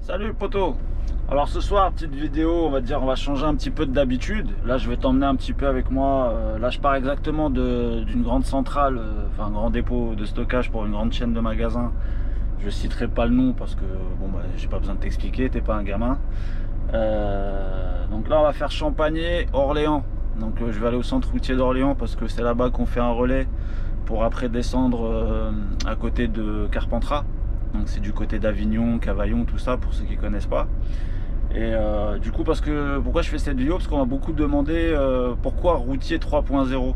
Salut poto. Alors ce soir, petite vidéo, on va dire, on va changer un petit peu d'habitude. Là je vais t'emmener un petit peu avec moi. Là je pars exactement d'une grande centrale, enfin un grand dépôt de stockage pour une grande chaîne de magasins. Je citerai pas le nom parce que bon bah j'ai pas besoin de t'expliquer, t'es pas un gamin. Donc là on va faire Champagné, Orléans. Donc je vais aller au centre routier d'Orléans parce que c'est là-bas qu'on fait un relais pour après descendre à côté de Carpentras. Donc c'est du côté d'Avignon, Cavaillon, tout ça pour ceux qui connaissent pas. Et du coup pourquoi je fais cette vidéo? Parce qu'on m'a beaucoup demandé pourquoi routier 3.0.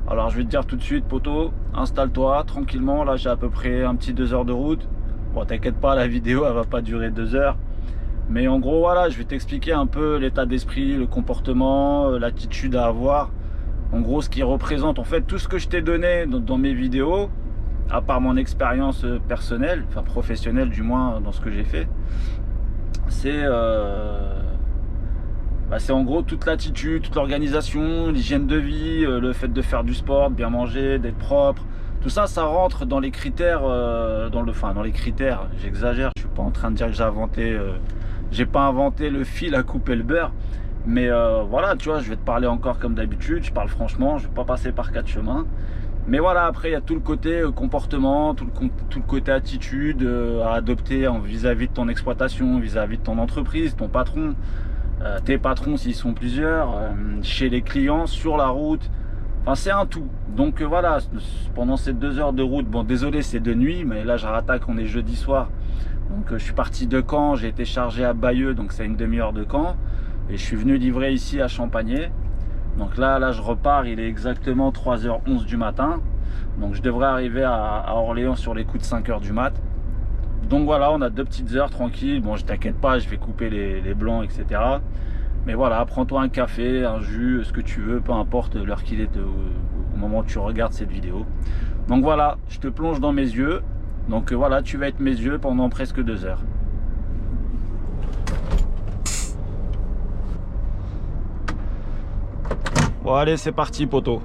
Alors je vais te dire tout de suite poto, installe-toi tranquillement. Là j'ai à peu près un petit 2 heures de route. Bon t'inquiète pas, la vidéo elle va pas durer 2 heures. Mais en gros voilà, je vais t'expliquer un peu l'état d'esprit, le comportement, l'attitude à avoir. En gros ce qui représente en fait tout ce que je t'ai donné dans mes vidéos, à part mon expérience personnelle, enfin professionnelle du moins dans ce que j'ai fait, c'est en gros toute l'attitude, toute l'organisation, l'hygiène de vie, le fait de faire du sport, de bien manger, d'être propre. Tout ça, ça rentre dans les critères, dans les critères, j'exagère, je suis pas en train de dire que j'ai pas inventé le fil à couper le beurre. Mais voilà, tu vois, je vais te parler encore comme d'habitude, je parle franchement, je vais pas passer par quatre chemins. Mais voilà, après il y a tout le côté comportement, tout le côté attitude à adopter vis-à-vis de ton exploitation, vis-à-vis de ton entreprise, ton patron, tes patrons s'ils sont plusieurs, chez les clients, sur la route. Enfin c'est un tout. Donc voilà, pendant ces 2 heures de route, bon désolé c'est de nuit, mais là je rattaque, on est jeudi soir. Donc je suis parti de Caen, j'ai été chargé à Bayeux, donc c'est une demi-heure de Caen. Et je suis venu livrer ici à Champagné. Donc là je repars, il est exactement 3h11 du matin. Donc je devrais arriver à Orléans sur les coups de 5h du mat. Donc voilà, on a 2 petites heures tranquilles. Bon, je t'inquiète pas, je vais couper les blancs, etc. Mais voilà, prends-toi un café, un jus, ce que tu veux, peu importe l'heure qu'il est au moment où tu regardes cette vidéo. Donc voilà, je te plonge dans mes yeux. Donc voilà, tu vas être mes yeux pendant presque 2 heures. Bon allez, c'est parti poto.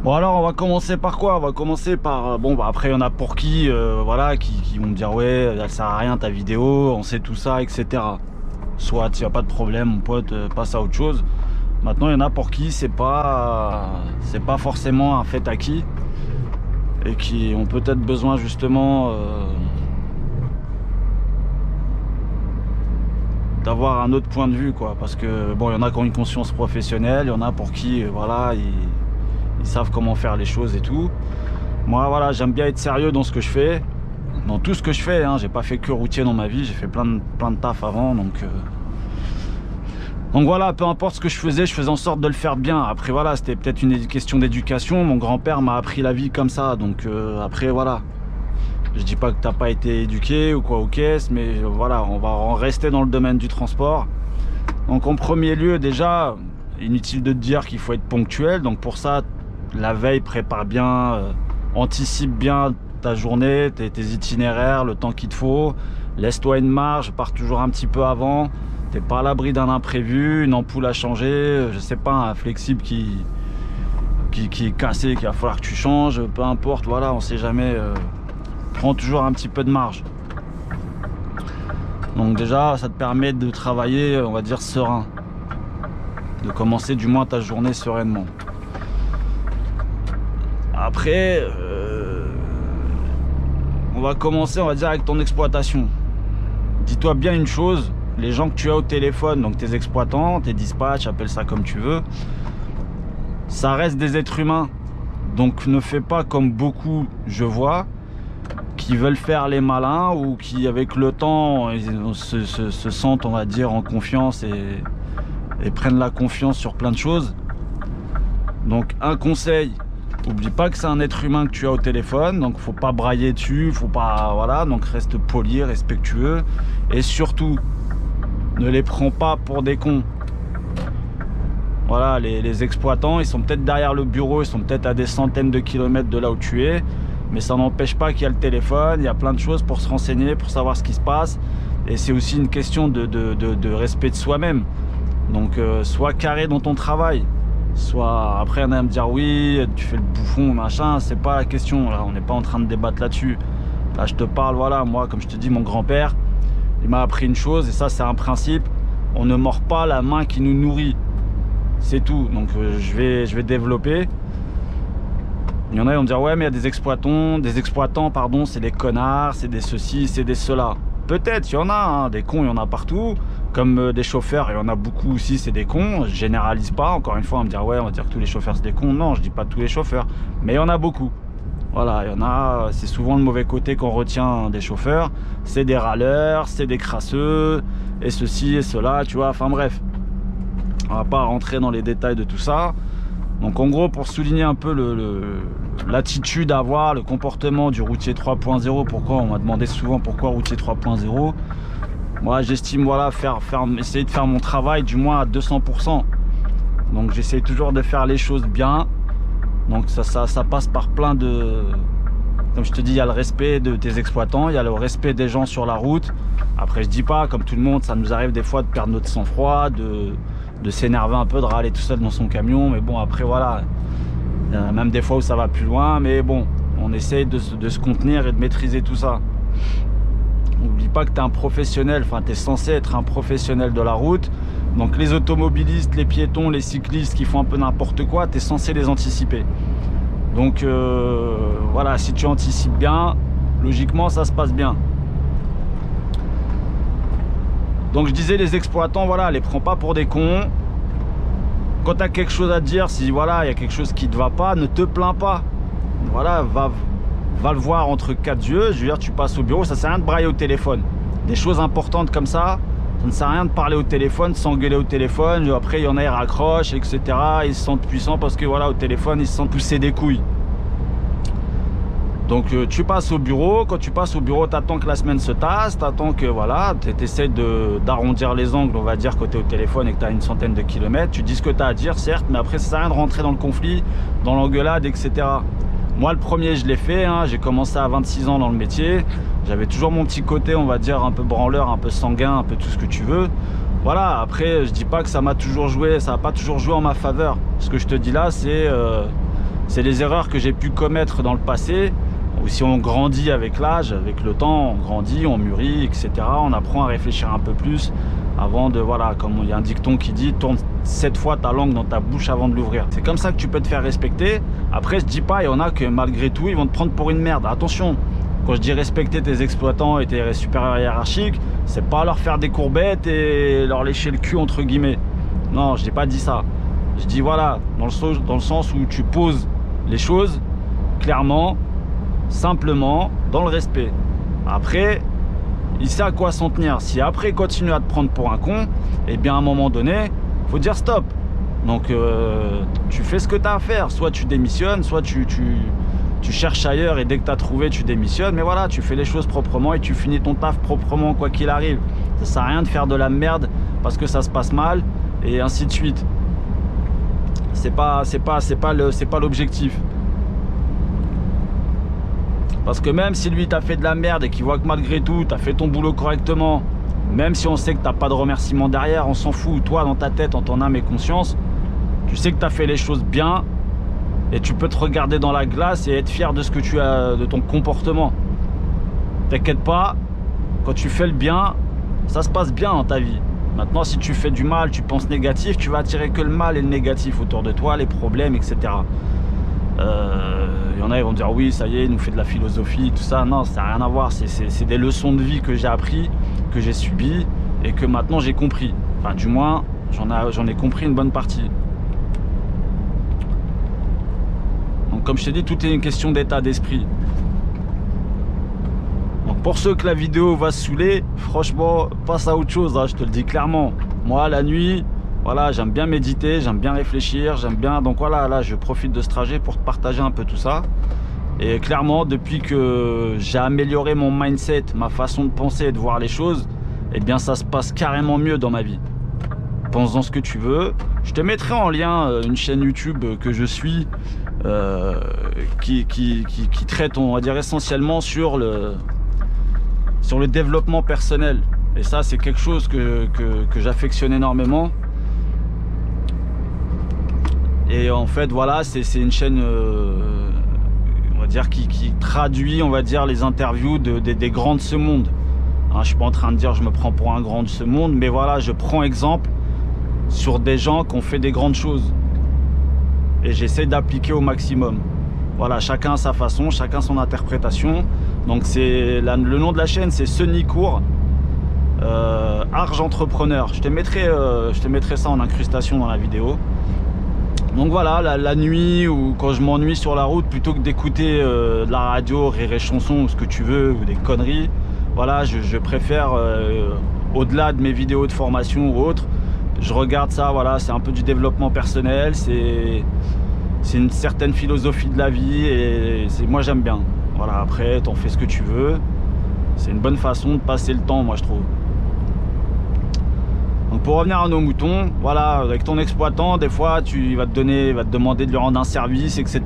Bon alors on va commencer par quoi? On va commencer par bon bah après il y en a pour qui voilà qui vont me dire ouais elle sert à rien ta vidéo, on sait tout ça, etc. Soit il n'y a pas de problème mon pote, passe à autre chose. Maintenant il y en a pour qui c'est pas forcément un fait acquis et qui ont peut-être besoin justement d'avoir un autre point de vue quoi, parce que bon il y en a qui ont une conscience professionnelle, il y en a pour qui voilà ils savent comment faire les choses et tout. Moi voilà, j'aime bien être sérieux dans ce que je fais, dans tout ce que je fais hein. J'ai pas fait que routier dans ma vie, j'ai fait plein de taf avant, donc voilà, peu importe ce que je faisais en sorte de le faire bien. Après voilà, c'était peut-être une question d'éducation, mon grand-père m'a appris la vie comme ça, donc après voilà, je dis pas que t'as pas été éduqué ou quoi aux caisses, mais voilà, on va en rester dans le domaine du transport. Donc en premier lieu déjà, inutile de te dire qu'il faut être ponctuel, donc pour ça la veille prépare bien, anticipe bien ta journée, tes itinéraires, le temps qu'il te faut, laisse-toi une marge, pars toujours un petit peu avant, t'es pas à l'abri d'un imprévu, une ampoule à changer, je sais pas, un flexible qui est cassé, qu'il va falloir que tu changes, peu importe, voilà, on sait jamais, prends toujours un petit peu de marge. Donc déjà ça te permet de travailler, on va dire, serein. de commencer du moins ta journée sereinement. Après, on va commencer, on va dire, avec ton exploitation. Dis-toi bien une chose, les gens que tu as au téléphone, donc tes exploitants, tes dispatchs, appelle ça comme tu veux, ça reste des êtres humains. Donc ne fais pas comme beaucoup, je vois, qui veulent faire les malins ou qui, avec le temps, se sentent, on va dire, en confiance et prennent la confiance sur plein de choses. Donc un conseil, n'oublie pas que c'est un être humain que tu as au téléphone, donc faut pas brailler dessus, faut pas, voilà, donc reste poli, respectueux, et surtout, ne les prends pas pour des cons. Voilà, les exploitants, ils sont peut-être derrière le bureau, ils sont peut-être à des centaines de kilomètres de là où tu es, mais ça n'empêche pas qu'il y a le téléphone, il y a plein de choses pour se renseigner, pour savoir ce qui se passe, et c'est aussi une question de respect de soi-même. Donc sois carré dans ton travail. Soit après on va me dire oui, tu fais le bouffon, machin, c'est pas la question, là, on n'est pas en train de débattre là-dessus. Là je te parle, voilà, moi comme je te dis, mon grand-père, il m'a appris une chose, et ça c'est un principe, on ne mord pas la main qui nous nourrit. C'est tout, donc je vais développer. Il y en a qui vont me dire ouais mais il y a des exploitants, pardon, c'est des connards, c'est des ceci, c'est des cela. Peut-être, il y en a, hein, des cons, il y en a partout. Comme des chauffeurs, il y en a beaucoup aussi, c'est des cons. Je généralise pas, encore une fois, on va me dire ouais, on va dire que tous les chauffeurs c'est des cons. Non, je dis pas tous les chauffeurs, mais il y en a beaucoup. Voilà, il y en a, c'est souvent le mauvais côté qu'on retient des chauffeurs. C'est des râleurs, c'est des crasseux, et ceci et cela, tu vois, enfin bref. On va pas rentrer dans les détails de tout ça. Donc en gros, pour souligner un peu l'attitude à avoir, le comportement du routier 3.0, pourquoi on m'a demandé souvent pourquoi routier 3.0. Moi j'estime, voilà, essayer de faire mon travail du moins à 200%. Donc j'essaie toujours de faire les choses bien. Donc ça passe par plein de... Comme je te dis, il y a le respect de tes exploitants, il y a le respect des gens sur la route. Après je dis pas, comme tout le monde, ça nous arrive des fois de perdre notre sang-froid, de s'énerver un peu, de râler tout seul dans son camion. Mais bon, après voilà, il y a même des fois où ça va plus loin. Mais bon, on essaye de se contenir et de maîtriser tout ça. N'oublie pas que tu es un professionnel, enfin tu es censé être un professionnel de la route. Donc les automobilistes, les piétons, les cyclistes qui font un peu n'importe quoi, tu es censé les anticiper. Donc voilà, si tu anticipes bien, logiquement ça se passe bien. Donc je disais, les exploitants, voilà, les prends pas pour des cons. Quand tu as quelque chose à dire, si voilà, il y a quelque chose qui te va pas, ne te plains pas. Voilà, va le voir entre quatre yeux. Je veux dire, tu passes au bureau, ça sert à rien de brailler au téléphone. Des choses importantes comme ça ne sert à rien de parler au téléphone, de s'engueuler au téléphone. Après, il y en a, ils raccrochent, etc. Ils se sentent puissants parce que voilà, au téléphone, ils se sentent pousser des couilles. Donc tu passes au bureau, quand tu passes au bureau, tu attends que la semaine se tasse, tu attends que voilà, tu essaies d'arrondir les angles, on va dire, quand tu es au téléphone et que tu as une centaine de kilomètres, tu dis ce que tu as à dire, certes, mais après ça sert à rien de rentrer dans le conflit, dans l'engueulade, etc. Moi le premier je l'ai fait, hein, j'ai commencé à 26 ans dans le métier, j'avais toujours mon petit côté, on va dire, un peu branleur, un peu sanguin, un peu tout ce que tu veux. Voilà, après je dis pas que ça m'a toujours joué, ça n'a pas toujours joué en ma faveur. Ce que je te dis là, c'est les erreurs que j'ai pu commettre dans le passé. Ou si on grandit avec l'âge, avec le temps, on grandit, on mûrit, etc. On apprend à réfléchir un peu plus avant de, voilà, comme il y a un dicton qui dit, tourne 7 fois ta langue dans ta bouche avant de l'ouvrir. C'est comme ça que tu peux te faire respecter. Après, je dis pas, il y en a que malgré tout, ils vont te prendre pour une merde. Attention, quand je dis respecter tes exploitants et tes supérieurs hiérarchiques, c'est pas leur faire des courbettes et leur lécher le cul, entre guillemets. Non, je n'ai pas dit ça. Je dis, voilà, dans le sens où tu poses les choses clairement, simplement, dans le respect. Après, il sait à quoi s'en tenir. Si après il continue à te prendre pour un con, et bien à un moment donné, faut dire stop. Donc tu fais ce que tu as à faire. Soit tu démissionnes, soit tu cherches ailleurs et dès que tu as trouvé, tu démissionnes. Mais voilà, tu fais les choses proprement et tu finis ton taf proprement, quoi qu'il arrive. Ça sert à rien de faire de la merde parce que ça se passe mal et ainsi de suite. C'est pas l'objectif. Parce que même si lui t'a fait de la merde et qu'il voit que malgré tout t'as fait ton boulot correctement, même si on sait que t'as pas de remerciement derrière, on s'en fout. Toi dans ta tête, en ton âme et conscience, tu sais que t'as fait les choses bien et tu peux te regarder dans la glace et être fier de ce que tu as, de ton comportement. T'inquiète pas, quand tu fais le bien, ça se passe bien dans ta vie. Maintenant, si tu fais du mal, tu penses négatif, tu vas attirer que le mal et le négatif autour de toi, les problèmes, etc. Il y en a, ils vont dire oui, ça y est, il nous fait de la philosophie, tout ça. Non, ça n'a rien à voir. C'est des leçons de vie que j'ai appris, que j'ai subi et que maintenant j'ai compris. Enfin, du moins, j'en ai compris une bonne partie. Donc, comme je t'ai dit, tout est une question d'état d'esprit. Donc, pour ceux que la vidéo va se saouler, franchement, passe à autre chose, hein, je te le dis clairement. Moi, la nuit, voilà, j'aime bien méditer, j'aime bien réfléchir, j'aime bien... Donc voilà, là, je profite de ce trajet pour te partager un peu tout ça. Et clairement, depuis que j'ai amélioré mon mindset, ma façon de penser et de voir les choses, eh bien, ça se passe carrément mieux dans ma vie. Pense-en ce que tu veux. Je te mettrai en lien une chaîne YouTube que je suis, qui traite, on va dire, essentiellement sur le développement personnel. Et ça, c'est quelque chose que j'affectionne énormément. Et en fait, voilà, c'est une chaîne, on va dire, qui traduit, on va dire, les interviews des grands de ce monde. Hein, je suis pas en train de dire je me prends pour un grand de ce monde, mais voilà, je prends exemple sur des gens qui ont fait des grandes choses. Et j'essaie d'appliquer au maximum. Voilà, chacun à sa façon, chacun son interprétation. Donc le nom de la chaîne, c'est Senicourt, Arge Entrepreneur. Je te mettrai ça en incrustation dans la vidéo. Donc voilà, la nuit ou quand je m'ennuie sur la route, plutôt que d'écouter de la radio, rire et chanson ou ce que tu veux, ou des conneries, voilà, je préfère, au-delà de mes vidéos de formation ou autres, je regarde ça, voilà, c'est un peu du développement personnel, c'est une certaine philosophie de la vie et moi j'aime bien. Voilà, après, t'en fais ce que tu veux. C'est une bonne façon de passer le temps, moi je trouve. Donc pour revenir à nos moutons, voilà, avec ton exploitant, des fois il va te demander de lui rendre un service, etc.,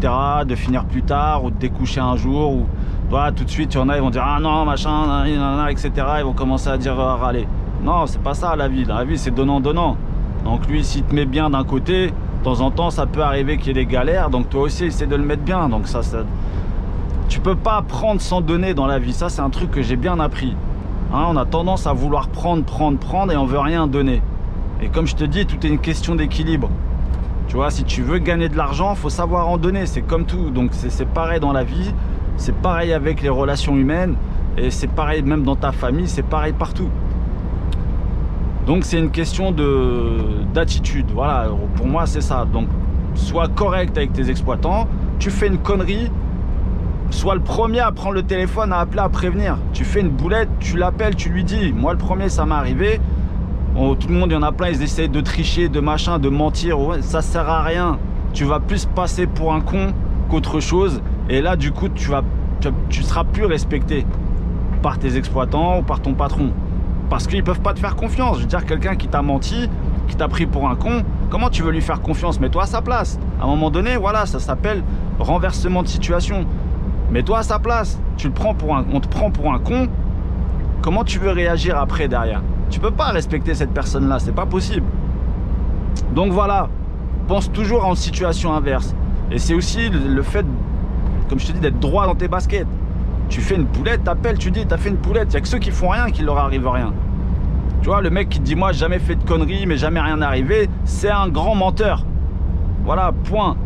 de finir plus tard ou de découcher un jour, ou voilà, tout de suite, il y en a, ils vont dire ah non, machin, etc., ils vont commencer à dire râler. Non, c'est pas ça la vie c'est donnant-donnant. Donc lui, s'il te met bien d'un côté, de temps en temps, ça peut arriver qu'il y ait des galères, donc toi aussi, essaie de le mettre bien. Donc ça tu peux pas prendre sans donner dans la vie, ça c'est un truc que j'ai bien appris. Hein, on a tendance à vouloir prendre et on veut rien donner. Et comme je te dis, tout est une question d'équilibre. Tu vois, si tu veux gagner de l'argent, faut savoir en donner, c'est comme tout. Donc c'est pareil dans la vie, c'est pareil avec les relations humaines, et c'est pareil même dans ta famille, c'est pareil partout. Donc c'est une question d'attitude, voilà, pour moi c'est ça. Donc sois correct avec tes exploitants, tu fais une connerie, sois le premier à prendre le téléphone, à appeler, à prévenir. Tu fais une boulette, tu l'appelles, tu lui dis. Moi le premier, ça m'est arrivé. Bon, tout le monde, il y en a plein, ils essayent de tricher, de machin, de mentir. Ouais, ça sert à rien. Tu vas plus passer pour un con qu'autre chose. Et là, du coup, tu seras plus respecté par tes exploitants ou par ton patron. Parce qu'ils peuvent pas te faire confiance. Je veux dire, quelqu'un qui t'a menti, qui t'a pris pour un con, comment tu veux lui faire confiance? Mets-toi à sa place. À un moment donné, voilà, ça s'appelle renversement de situation. Mets-toi à sa place, on te prend pour un con, comment tu veux réagir après derrière? Tu peux pas respecter cette personne-là, c'est pas possible. Donc voilà, pense toujours en situation inverse. Et c'est aussi le fait, comme je te dis, d'être droit dans tes baskets. Tu fais une boulette, t'appelles, tu dis, t'as fait une boulette, il y a que ceux qui font rien qui leur arrive rien. Tu vois, le mec qui te dit, moi, j'ai jamais fait de conneries, mais jamais rien arrivé, c'est un grand menteur. Voilà, point.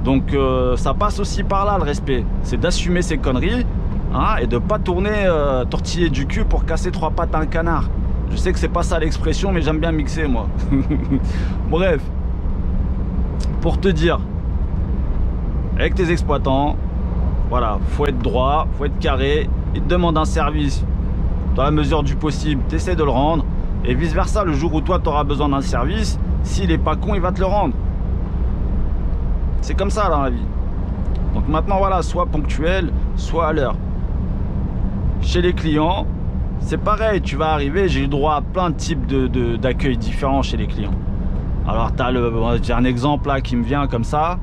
Donc ça passe aussi par là le respect, c'est d'assumer ses conneries, hein, et de pas tourner tortiller du cul pour casser trois pattes à un canard. Je sais que c'est pas ça l'expression, mais j'aime bien mixer moi. Bref, pour te dire, avec tes exploitants, voilà, faut être droit, faut être carré. Ils te demandent un service, dans la mesure du possible, tu essaies de le rendre, et vice versa, le jour où toi tu auras besoin d'un service, s'il est pas con, il va te le rendre. C'est comme ça dans la vie. Donc maintenant, voilà, soit ponctuel, soit à l'heure. Chez les clients, c'est pareil, tu vas arriver, j'ai eu droit à plein de types d'accueils différents chez les clients. Alors, j'ai un exemple là qui me vient comme ça.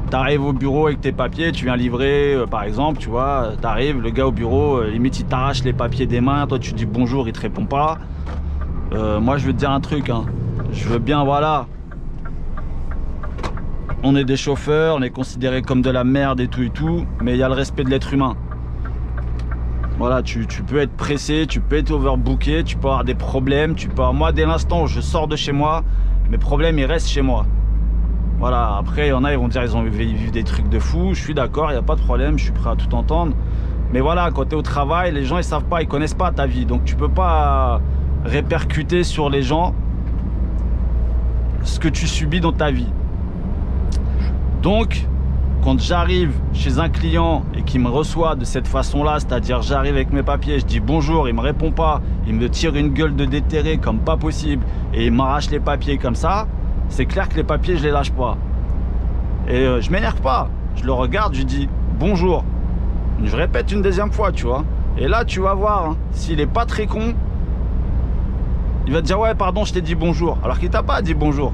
Tu arrives au bureau avec tes papiers, tu viens livrer, par exemple, tu vois, tu arrives, le gars au bureau, limite il t'arrache les papiers des mains, toi tu dis bonjour, il te répond pas. Moi, je veux te dire un truc, hein. Je veux bien, voilà. On est des chauffeurs, on est considérés comme de la merde et tout, mais il y a le respect de l'être humain. Voilà, tu peux être pressé, tu peux être overbooké, tu peux avoir des problèmes, moi, dès l'instant où je sors de chez moi, mes problèmes, ils restent chez moi. Voilà, après, il y en a, ils vont dire ils vivent des trucs de fou. Je suis d'accord, il n'y a pas de problème, je suis prêt à tout entendre. Mais voilà, quand tu es au travail, les gens, ils savent pas, ils connaissent pas ta vie. Donc, tu peux pas répercuter sur les gens ce que tu subis dans ta vie. Donc, quand j'arrive chez un client et qu'il me reçoit de cette façon-là, c'est-à-dire j'arrive avec mes papiers, je dis bonjour, il me répond pas, il me tire une gueule de déterré comme pas possible et il m'arrache les papiers comme ça, c'est clair que les papiers, je les lâche pas. Et je m'énerve pas, je le regarde, je lui dis bonjour. Je répète une deuxième fois, tu vois. Et là, tu vas voir, hein, s'il est pas très con, il va te dire ouais, pardon, je t'ai dit bonjour, alors qu'il t'a pas dit bonjour.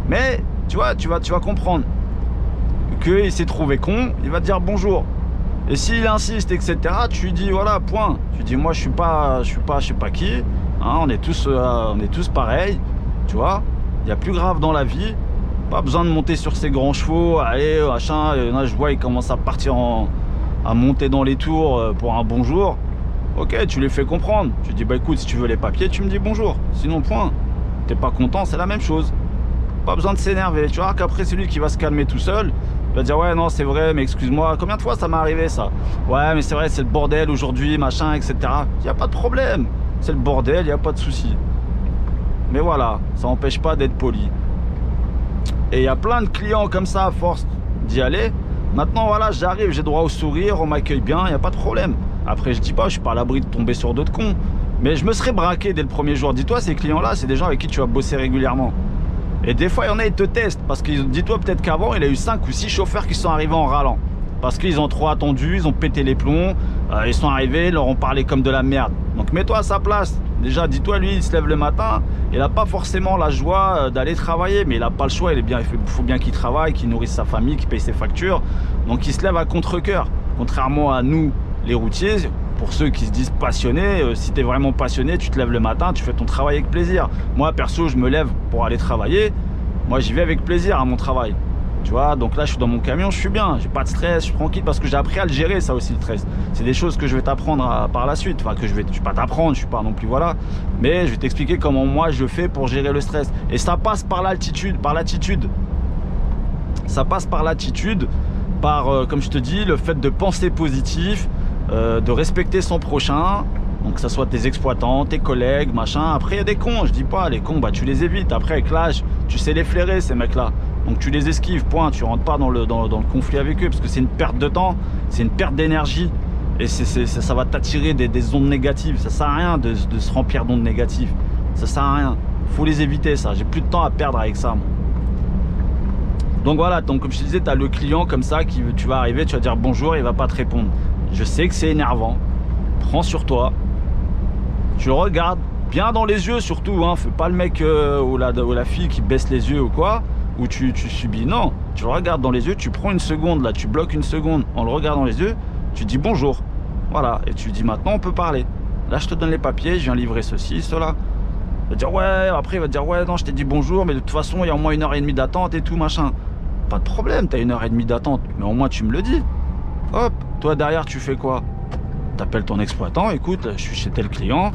Mais tu vois, tu vas comprendre qu'il s'est trouvé con, il va te dire bonjour. Et s'il insiste, etc., tu lui dis voilà, point. Tu dis moi je suis pas qui, hein, on est tous pareils, tu vois. Il y a plus grave dans la vie. Pas besoin de monter sur ses grands chevaux, allez, machin. Là, je vois, il commence à partir à monter dans les tours pour un bonjour. Ok, tu lui fais comprendre. Tu dis bah écoute, si tu veux les papiers, tu me dis bonjour. Sinon, point. T'es pas content, c'est la même chose. Pas besoin de s'énerver. Tu vois qu'après, c'est lui qui va se calmer tout seul. Il va dire ouais, non, c'est vrai, mais excuse-moi. Combien de fois ça m'est arrivé ça? Ouais, mais c'est vrai, c'est le bordel aujourd'hui, machin, etc. Il n'y a pas de problème. C'est le bordel, il n'y a pas de souci. Mais voilà, ça n'empêche pas d'être poli. Et il y a plein de clients comme ça à force d'y aller. Maintenant, voilà, j'arrive, j'ai droit au sourire, on m'accueille bien, il n'y a pas de problème. Après, je dis pas, je suis pas à l'abri de tomber sur d'autres cons. Mais je me serais braqué dès le premier jour. Dis-toi, ces clients-là, c'est des gens avec qui tu vas bosser régulièrement. Et des fois, il y en a, ils te testent. Parce que dis-toi peut-être qu'avant, il a eu 5 ou 6 chauffeurs qui sont arrivés en râlant. Parce qu'ils ont trop attendu, ils ont pété les plombs. Ils sont arrivés, ils leur ont parlé comme de la merde. Donc mets-toi à sa place. Déjà, dis-toi, lui, il se lève le matin. Il n'a pas forcément la joie d'aller travailler. Mais il n'a pas le choix. Il faut bien qu'il travaille, qu'il nourrisse sa famille, qu'il paye ses factures. Donc il se lève à contre-cœur. Contrairement à nous, les routiers, pour ceux qui se disent passionnés, si tu es vraiment passionné, tu te lèves le matin, tu fais ton travail avec plaisir. Moi, perso, je me lève pour aller travailler. Moi, j'y vais avec plaisir à mon travail. Tu vois, donc là, je suis dans mon camion, je suis bien, j'ai pas de stress, je suis tranquille parce que j'ai appris à le gérer, ça aussi, le stress. C'est des choses que je vais t'apprendre par la suite. Enfin, je vais pas t'apprendre, je suis pas non plus, voilà. Mais je vais t'expliquer comment moi, je fais pour gérer le stress. Et ça passe par l'altitude, par l'attitude. Ça passe par l'attitude, comme je te dis, le fait de penser positif, de respecter son prochain. Donc que ça soit tes exploitants, tes collègues, machin. Après, il y a des cons, je dis pas, les cons, bah tu les évites. Après, avec l'âge, tu sais les flairer, ces mecs-là. Donc tu les esquives, point. Tu rentres pas dans le conflit avec eux, parce que c'est une perte de temps, c'est une perte d'énergie. Et ça va t'attirer des ondes négatives. Ça sert à rien de se remplir d'ondes négatives. Ça sert à rien. Faut les éviter, ça. J'ai plus de temps à perdre avec ça, moi. Donc voilà, donc comme je te disais, tu as le client comme ça, tu vas arriver, tu vas dire bonjour, il va pas te répondre. Je sais que c'est énervant. Prends sur toi. Tu le regardes bien dans les yeux surtout, hein. Fais pas le mec ou la fille qui baisse les yeux ou quoi, ou tu subis. Non, tu le regardes dans les yeux, tu prends une seconde là, tu bloques une seconde en le regardant dans les yeux, tu dis bonjour. Voilà, et tu dis maintenant on peut parler. Là je te donne les papiers, je viens livrer ceci, cela. Il va dire ouais, après il va dire ouais non je t'ai dit bonjour, mais de toute façon il y a au moins 1h30 d'attente et tout machin. Pas de problème, t'as 1h30 d'attente, mais au moins tu me le dis. Hop, toi derrière tu fais quoi? T'appelles ton exploitant, écoute, je suis chez tel client,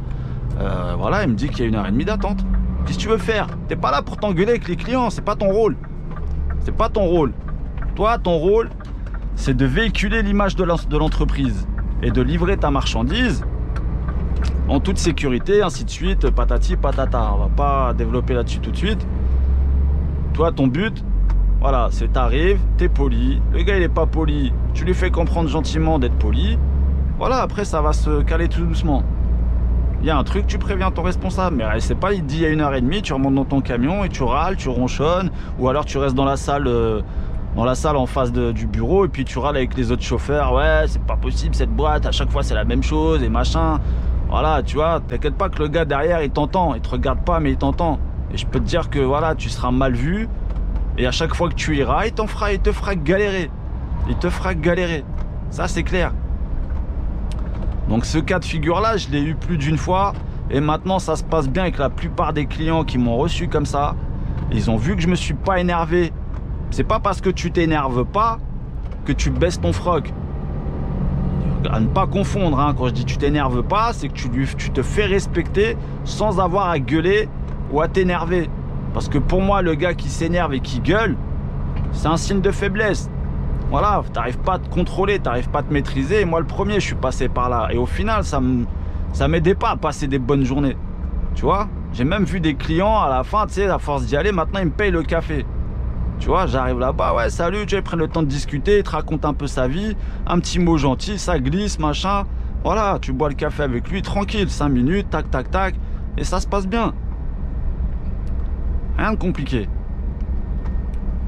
voilà, il me dit qu'il y a 1h30 d'attente. Qu'est-ce que tu veux faire? T'es pas là pour t'engueuler avec les clients, c'est pas ton rôle. C'est pas ton rôle. Toi, ton rôle, c'est de véhiculer l'image de l'entreprise et de livrer ta marchandise en toute sécurité, ainsi de suite, patati patata. On va pas développer là-dessus tout de suite. Toi, ton but, voilà, c'est t'arrives, t'es poli. Le gars, il est pas poli, tu lui fais comprendre gentiment d'être poli. Voilà, après ça va se caler tout doucement. Il y a un truc, tu préviens ton responsable. Mais c'est pas, il te dit il y a 1h30, tu remontes dans ton camion et tu râles, tu ronchonnes. Ou alors tu restes dans la salle en face du bureau et puis tu râles avec les autres chauffeurs. Ouais, c'est pas possible cette boîte, à chaque fois c'est la même chose et machin. Voilà, tu vois, t'inquiète pas que le gars derrière il t'entend. Il te regarde pas mais il t'entend. Et je peux te dire que voilà, tu seras mal vu. Et à chaque fois que tu iras, il te fera galérer. Il te fera galérer. Ça c'est clair. Donc ce cas de figure-là, je l'ai eu plus d'une fois. Et maintenant, ça se passe bien avec la plupart des clients qui m'ont reçu comme ça. Ils ont vu que je me suis pas énervé. C'est pas parce que tu t'énerves pas que tu baisses ton froc. à ne pas confondre, hein. Quand je dis tu t'énerves pas, c'est que tu te fais respecter sans avoir à gueuler ou à t'énerver. Parce que pour moi, le gars qui s'énerve et qui gueule, c'est un signe de faiblesse. Voilà, t'arrives pas à te contrôler, t'arrives pas à te maîtriser. Et moi, le premier, je suis passé par là. Et au final, ça m'aidait pas à passer des bonnes journées. Tu vois, j'ai même vu des clients à la fin, tu sais, à force d'y aller, maintenant, ils me payent le café. Tu vois, j'arrive là-bas, ouais, salut, tu vois, ils prennent le temps de discuter, ils te racontent un peu sa vie, un petit mot gentil, ça glisse, machin. Voilà, tu bois le café avec lui, tranquille, 5 minutes, tac, tac, tac, et ça se passe bien. Rien de compliqué.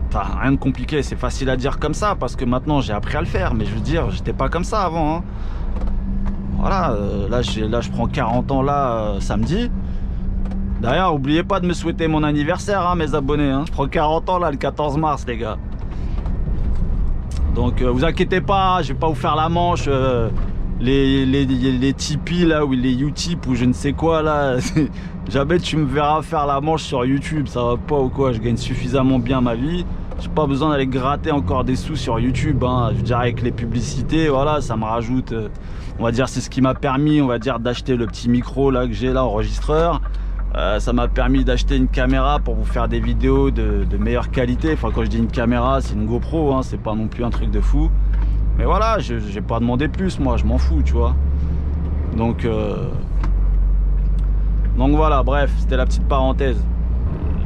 Enfin, rien de compliqué, c'est facile à dire comme ça, parce que maintenant, j'ai appris à le faire, mais je veux dire, j'étais pas comme ça avant, hein. Voilà, là, je prends 40 ans, là, samedi. D'ailleurs, n'oubliez pas de me souhaiter mon anniversaire, hein, mes abonnés. Hein. Je prends 40 ans là, le 14 mars, les gars. Donc, vous inquiétez pas, je vais pas vous faire la manche. Les Tipeee, là, ou les Utip, ou je ne sais quoi, là. Jamais tu me verras faire la manche sur YouTube, ça va pas ou quoi. Je gagne suffisamment bien ma vie. J'ai pas besoin d'aller gratter encore des sous sur YouTube. Hein. Je veux dire, avec les publicités, voilà, ça me rajoute. On va dire, c'est ce qui m'a permis, on va dire, d'acheter le petit micro là que j'ai là, enregistreur. Ça m'a permis d'acheter une caméra pour vous faire des vidéos de meilleure qualité. Enfin, quand je dis une caméra, c'est une GoPro, hein, c'est pas non plus un truc de fou. Mais voilà, j'ai pas demandé plus, moi, je m'en fous, tu vois. Donc voilà, bref, c'était la petite parenthèse.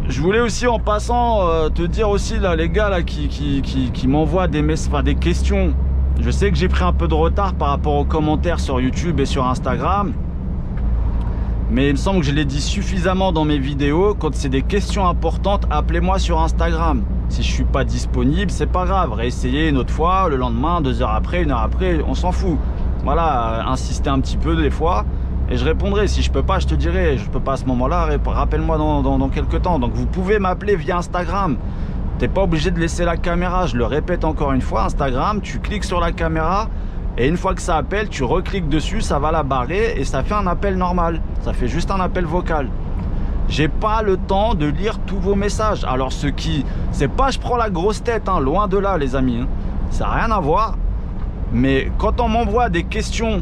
Je voulais aussi, en passant, te dire aussi, là, les gars là, qui m'envoient des questions. Je sais que j'ai pris un peu de retard par rapport aux commentaires sur YouTube et sur Instagram. Mais il me semble que je l'ai dit suffisamment dans mes vidéos. Quand c'est des questions importantes, appelez-moi sur Instagram. Si je suis pas disponible, c'est pas grave. Réessayez une autre fois, le lendemain, 2 heures après, 1 heure après, on s'en fout. Voilà, insister un petit peu des fois et je répondrai. Si je peux pas, je te dirai. Je peux pas à ce moment-là, rappelle-moi dans quelques temps. Donc vous pouvez m'appeler via Instagram. T'es pas obligé de laisser la caméra. Je le répète encore une fois, Instagram, tu cliques sur la caméra. Et une fois que ça appelle, tu recliques dessus, ça va la barrer et ça fait un appel normal. Ça fait juste un appel vocal. J'ai pas le temps de lire tous vos messages. Alors c'est pas je prends la grosse tête, hein, loin de là les amis. Hein. Ça n'a rien à voir. Mais quand on m'envoie des questions,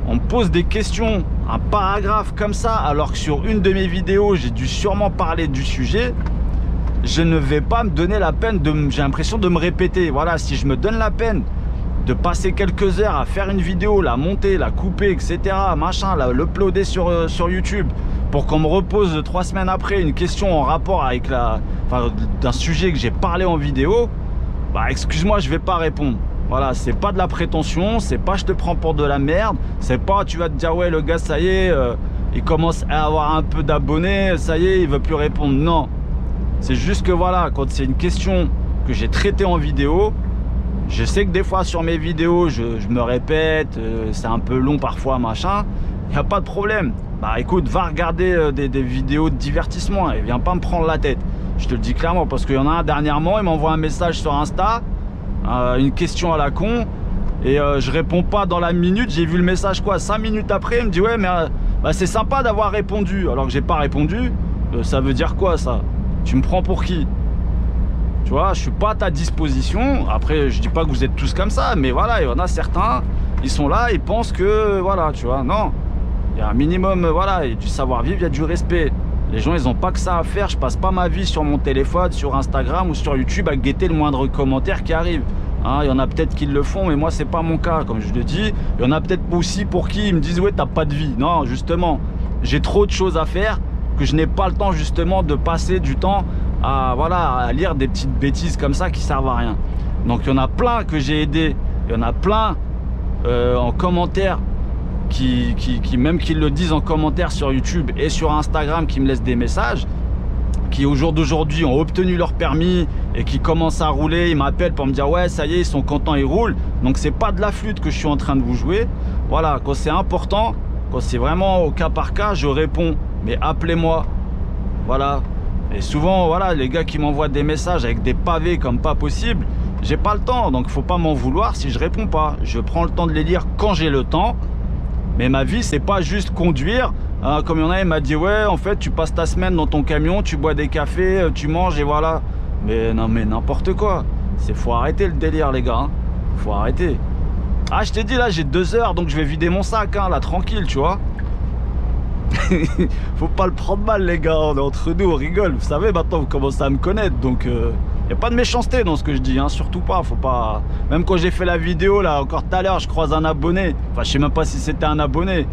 on me pose des questions, un paragraphe comme ça, alors que sur une de mes vidéos, j'ai dû sûrement parler du sujet, je ne vais pas me donner la peine j'ai l'impression de me répéter. Voilà, si je me donne la peine de passer quelques heures à faire une vidéo, la monter, la couper, etc., machin, l'uploader sur YouTube, pour qu'on me repose 3 semaines après une question en rapport avec d'un sujet que j'ai parlé en vidéo, bah excuse-moi, je vais pas répondre. Voilà, c'est pas de la prétention, c'est pas je te prends pour de la merde, c'est pas tu vas te dire ouais le gars ça y est, il commence à avoir un peu d'abonnés, ça y est, il veut plus répondre. Non, c'est juste que voilà, quand c'est une question que j'ai traitée en vidéo, je sais que des fois sur mes vidéos, je me répète, c'est un peu long parfois, machin. Il n'y a pas de problème. Bah écoute, va regarder des vidéos de divertissement et viens pas me prendre la tête. Je te le dis clairement parce qu'il y en a un dernièrement, il m'envoie un message sur Insta, une question à la con, et je réponds pas dans la minute. J'ai vu le message quoi, 5 minutes après, il me dit ouais mais bah, c'est sympa d'avoir répondu. Alors que j'ai pas répondu, ça veut dire quoi ça? Tu me prends pour qui? Tu vois, je suis pas à ta disposition. Après, je dis pas que vous êtes tous comme ça, mais voilà, il y en a certains, ils sont là, ils pensent que, voilà, tu vois, non. Il y a un minimum, voilà, il y a du savoir-vivre, il y a du respect. Les gens, ils ont pas que ça à faire. Je passe pas ma vie sur mon téléphone, sur Instagram ou sur YouTube à guetter le moindre commentaire qui arrive. Hein, il y en a peut-être qui le font, mais moi, c'est pas mon cas, comme je le dis. Il y en a peut-être aussi pour qui ils me disent, ouais, t'as pas de vie. Non, justement, j'ai trop de choses à faire que je n'ai pas le temps, justement, de passer du temps à lire des petites bêtises comme ça qui servent à rien. Donc il y en a plein que j'ai aidé, il y en a plein en commentaire qui le disent en commentaire sur YouTube et sur Instagram, qui me laissent des messages, qui au jour d'aujourd'hui ont obtenu leur permis et qui commencent à rouler. Ils m'appellent pour me dire ouais ça y est, ils sont contents, ils roulent. Donc c'est pas de la flûte que je suis en train de vous jouer. Voilà, quand c'est important, quand c'est vraiment au cas par cas, je réponds, mais appelez-moi. Voilà. Et souvent, voilà, les gars qui m'envoient des messages avec des pavés comme pas possible, j'ai pas le temps, donc faut pas m'en vouloir si je réponds pas. Je prends le temps de les lire quand j'ai le temps, mais ma vie, c'est pas juste conduire. Hein, comme il y en a, il m'a dit, ouais, en fait, tu passes ta semaine dans ton camion, tu bois des cafés, tu manges et voilà. Mais non, mais n'importe quoi. Faut arrêter le délire, les gars. Hein. Faut arrêter. Ah, je t'ai dit, là, j'ai 2 heures, donc je vais vider mon sac, hein, là, tranquille, tu vois. Faut pas le prendre mal, les gars, on est entre nous, on rigole. Vous savez, maintenant, vous commencez à me connaître, donc y a pas de méchanceté dans ce que je dis, hein, surtout pas, faut pas... Même quand j'ai fait la vidéo, là, encore tout à l'heure, je croise un abonné. Enfin, je sais même pas si c'était un abonné,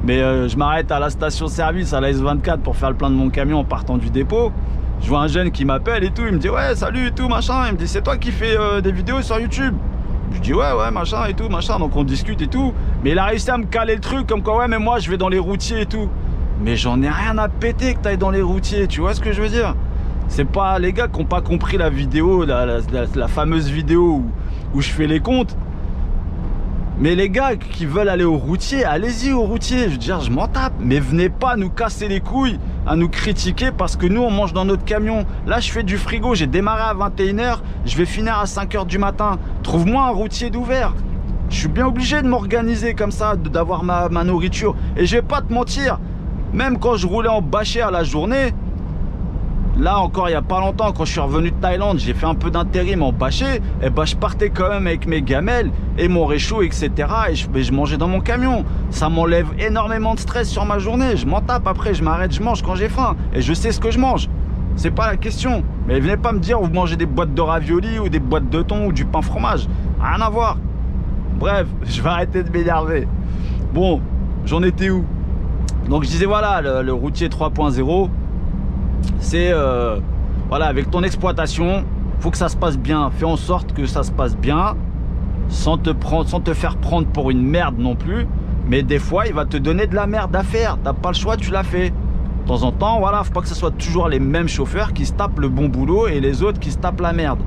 mais je m'arrête à la station-service, à la S24, pour faire le plein de mon camion en partant du dépôt. Je vois un jeune qui m'appelle et tout, il me dit, ouais, salut et tout, machin. Il me dit, c'est toi qui fais des vidéos sur YouTube? Je dis ouais machin et tout machin, donc on discute et tout, mais il a réussi à me caler le truc comme quoi ouais mais moi je vais dans les routiers et tout, mais j'en ai rien à péter que t'ailles dans les routiers, tu vois ce que je veux dire? C'est pas les gars qui n'ont pas compris la vidéo, la fameuse vidéo où je fais les comptes. Mais les gars qui veulent aller au routier, allez-y au routier, je veux dire, je m'en tape. Mais venez pas nous casser les couilles, à nous critiquer parce que nous on mange dans notre camion. Là je fais du frigo, j'ai démarré à 21 h, je vais finir à 5 h du matin. Trouve-moi un routier d'ouvert. Je suis bien obligé de m'organiser comme ça, d'avoir ma nourriture. Et je vais pas te mentir, même quand je roulais en bâché à la journée, là encore il y a pas longtemps, quand je suis revenu de Thaïlande, j'ai fait un peu d'intérim en bâché, et bah je partais quand même avec mes gamelles et mon réchaud, etc. Et je mangeais dans mon camion. Ça m'enlève énormément de stress sur ma journée. Je m'en tape après, je m'arrête, je mange quand j'ai faim. Et je sais ce que je mange. C'est pas la question. Mais venez pas me dire vous mangez des boîtes de raviolis ou des boîtes de thon ou du pain fromage. Rien à voir. Bref, je vais arrêter de m'énerver. Bon, j'en étais où? Donc je disais voilà, le routier 3.0. C'est voilà, avec ton exploitation, faut que ça se passe bien. Fais en sorte que ça se passe bien, sans te faire prendre pour une merde non plus. Mais des fois, il va te donner de la merde à faire. T'as pas le choix, tu l'as fait. De temps en temps, voilà, faut pas que ce soit toujours les mêmes chauffeurs qui se tapent le bon boulot et les autres qui se tapent la merde.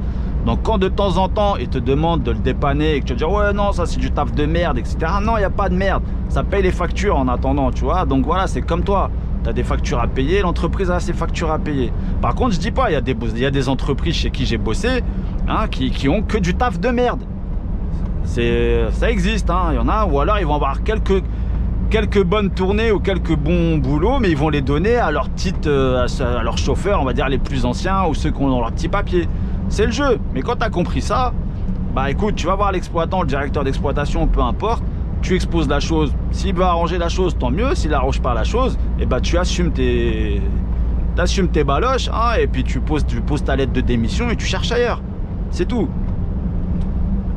Donc quand de temps en temps, ils te demandent de le dépanner et que tu vas dire ouais non, ça c'est du taf de merde, etc. Non, il n'y a pas de merde. Ça paye les factures en attendant, tu vois. Donc voilà, c'est comme toi. Tu as des factures à payer, l'entreprise a ses factures à payer. Par contre, je dis pas, il y a des entreprises chez qui j'ai bossé, hein, qui ont que du taf de merde. Ça existe, hein, il y en a, ou alors ils vont avoir quelques bonnes tournées ou quelques bons boulots, mais ils vont les donner à leurs à leurs chauffeurs, on va dire les plus anciens, ou ceux qui ont leurs petits papiers. C'est le jeu. Mais quand tu as compris ça, bah écoute, tu vas voir l'exploitant, le directeur d'exploitation, peu importe. Tu exposes la chose, s'il veut arranger la chose, tant mieux. S'il n'arrange pas la chose, et bah tu assumes tes baloches, hein, et puis tu poses ta lettre de démission et tu cherches ailleurs. C'est tout.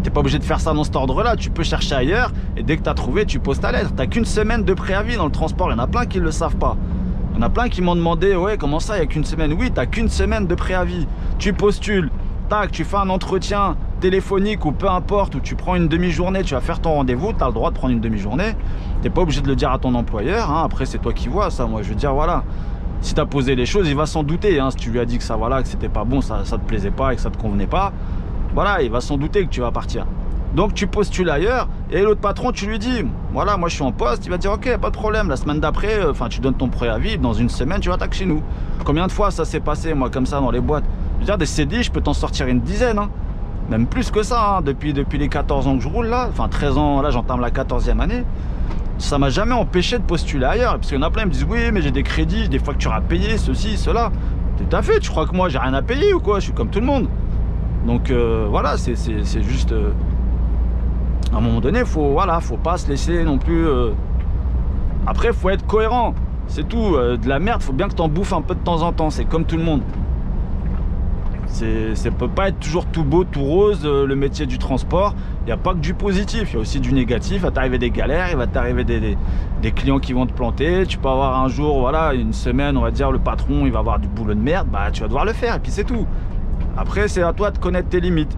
T'es pas obligé de faire ça dans cet ordre-là, tu peux chercher ailleurs, et dès que tu as trouvé, tu poses ta lettre. T'as qu'une semaine de préavis dans le transport, il y en a plein qui ne le savent pas. Il y en a plein qui m'ont demandé, ouais, comment ça, il n'y a qu'une semaine? Oui, t'as qu'une semaine de préavis. Tu postules, tac, tu fais un entretien téléphonique ou peu importe, où tu prends une demi-journée, tu vas faire ton rendez-vous, tu as le droit de prendre une demi-journée. T'es pas obligé de le dire à ton employeur, hein. Après c'est toi qui vois ça. Moi je veux dire voilà, si tu as posé les choses, il va s'en douter, hein. Si tu lui as dit que ça voilà, que c'était pas bon, ça te plaisait pas et que ça te convenait pas, voilà, il va s'en douter que tu vas partir. Donc tu postules ailleurs, et l'autre patron, tu lui dis voilà, moi je suis en poste, il va te dire ok, pas de problème, la semaine d'après, enfin tu donnes ton préavis, dans une semaine tu attaques chez nous. Combien de fois ça s'est passé moi comme ça dans les boîtes? Je veux dire, des CDI, je peux t'en sortir une dizaine, hein. Même plus que ça, hein. Depuis les 14 ans que je roule là, enfin 13 ans, là j'entame la 14e année, ça m'a jamais empêché de postuler ailleurs. Parce qu'il y en a plein qui me disent oui mais j'ai des crédits, j'ai des factures à payer, ceci, cela. Tout à fait, tu crois que moi j'ai rien à payer ou quoi? Je suis comme tout le monde. Donc voilà, c'est juste à un moment donné, faut pas se laisser non plus après faut être cohérent, c'est tout. De la merde, faut bien que t'en bouffes un peu de temps en temps, c'est comme tout le monde. Ça peut pas être toujours tout beau, tout rose, le métier du transport. Il n'y a pas que du positif, il y a aussi du négatif. Il va t'arriver des galères, il va t'arriver des clients qui vont te planter. Tu peux avoir un jour, voilà, une semaine, on va dire, le patron, il va avoir du boulot de merde. Bah, tu vas devoir le faire et puis c'est tout. Après, c'est à toi de connaître tes limites.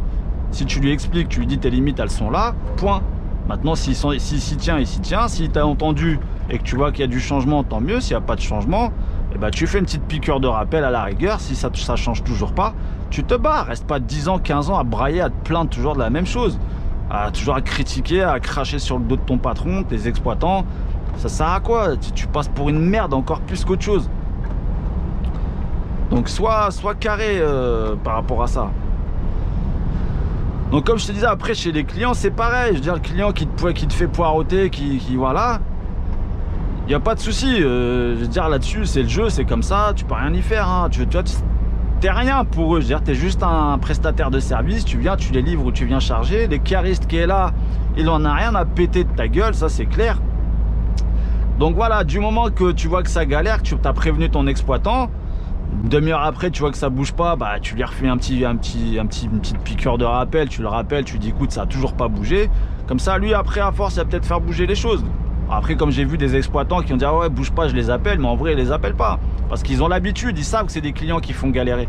Si tu lui expliques, tu lui dis tes limites, elles sont là, point. Maintenant, s'il s'y tient, il s'y tient. Si tu as entendu et que tu vois qu'il y a du changement, tant mieux. S'il n'y a pas de changement, eh ben, tu fais une petite piqûre de rappel à la rigueur. Si ça change toujours pas, tu te bats. Reste pas 10 ans, 15 ans à brailler, à te plaindre toujours de la même chose. Toujours à critiquer, à cracher sur le dos de ton patron, tes exploitants. Ça sert à quoi? Tu passes pour une merde encore plus qu'autre chose. Donc sois carré par rapport à ça. Donc comme je te disais, après chez les clients c'est pareil. Je veux dire, le client qui te fait poireauter, qui voilà, il n'y a pas de souci. Je veux dire, là-dessus c'est le jeu, c'est comme ça, tu peux rien y faire, hein. Tu vois, t'es rien pour eux. Je veux dire, t'es juste un prestataire de service, tu viens, tu les livres ou tu viens charger. Les caristes qui est là, il en a rien à péter de ta gueule, ça c'est clair. Donc voilà, du moment que tu vois que ça galère, que tu as prévenu ton exploitant, une demi-heure après tu vois que ça bouge pas, bah tu lui refais une petite piqûre de rappel, tu le rappelles, tu lui dis écoute ça a toujours pas bougé. Comme ça lui après à force il va peut-être faire bouger les choses. Après comme j'ai vu des exploitants qui ont dit ah ouais bouge pas je les appelle, mais en vrai ils les appellent pas. Parce qu'ils ont l'habitude, ils savent que c'est des clients qui font galérer.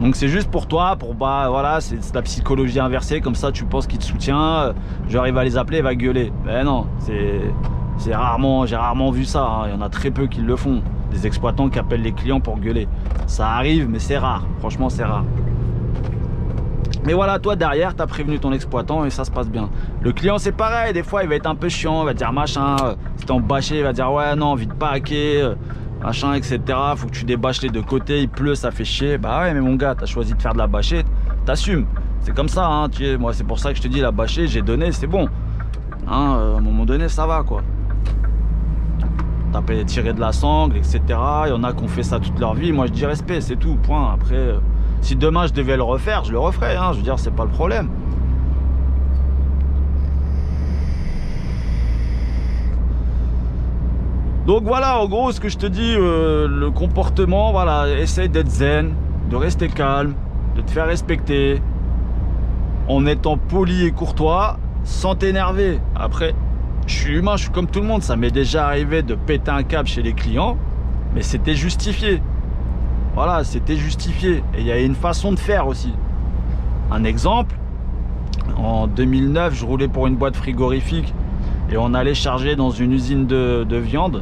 Donc c'est juste pour toi, pour bah voilà, c'est la psychologie inversée, comme ça tu penses qu'il te soutient, genre il va les appeler, il va gueuler. Mais non, j'ai rarement vu ça, hein. Il y en a très peu qui le font. Des exploitants qui appellent les clients pour gueuler. Ça arrive, mais c'est rare. Franchement, c'est rare. Mais voilà, toi derrière, tu as prévenu ton exploitant et ça se passe bien. Le client, c'est pareil. Des fois, il va être un peu chiant. Il va te dire machin. Si t'es embâché, il va te dire ouais, non, vite pas hacker, machin, etc. Faut que tu débâches les deux côtés. Il pleut, ça fait chier. Bah ouais, mais mon gars, t'as choisi de faire de la bâchée. T'assumes. C'est comme ça, hein. Moi, c'est pour ça que je te dis la bâchée, j'ai donné, c'est bon. Hein, à un moment donné, ça va quoi. Tirer de la sangle, etc. Il y en a qui ont fait ça toute leur vie. Moi, je dis respect, c'est tout, point. Après, si demain je devais le refaire, je le referais. Hein. Je veux dire, c'est pas le problème. Donc voilà, en gros, ce que je te dis, le comportement, voilà, essaye d'être zen, de rester calme, de te faire respecter, en étant poli et courtois, sans t'énerver. Après, je suis humain, je suis comme tout le monde. Ça m'est déjà arrivé de péter un câble chez les clients, mais c'était justifié. Voilà, c'était justifié. Et il y a une façon de faire aussi. Un exemple, en 2009, je roulais pour une boîte frigorifique et on allait charger dans une usine de viande.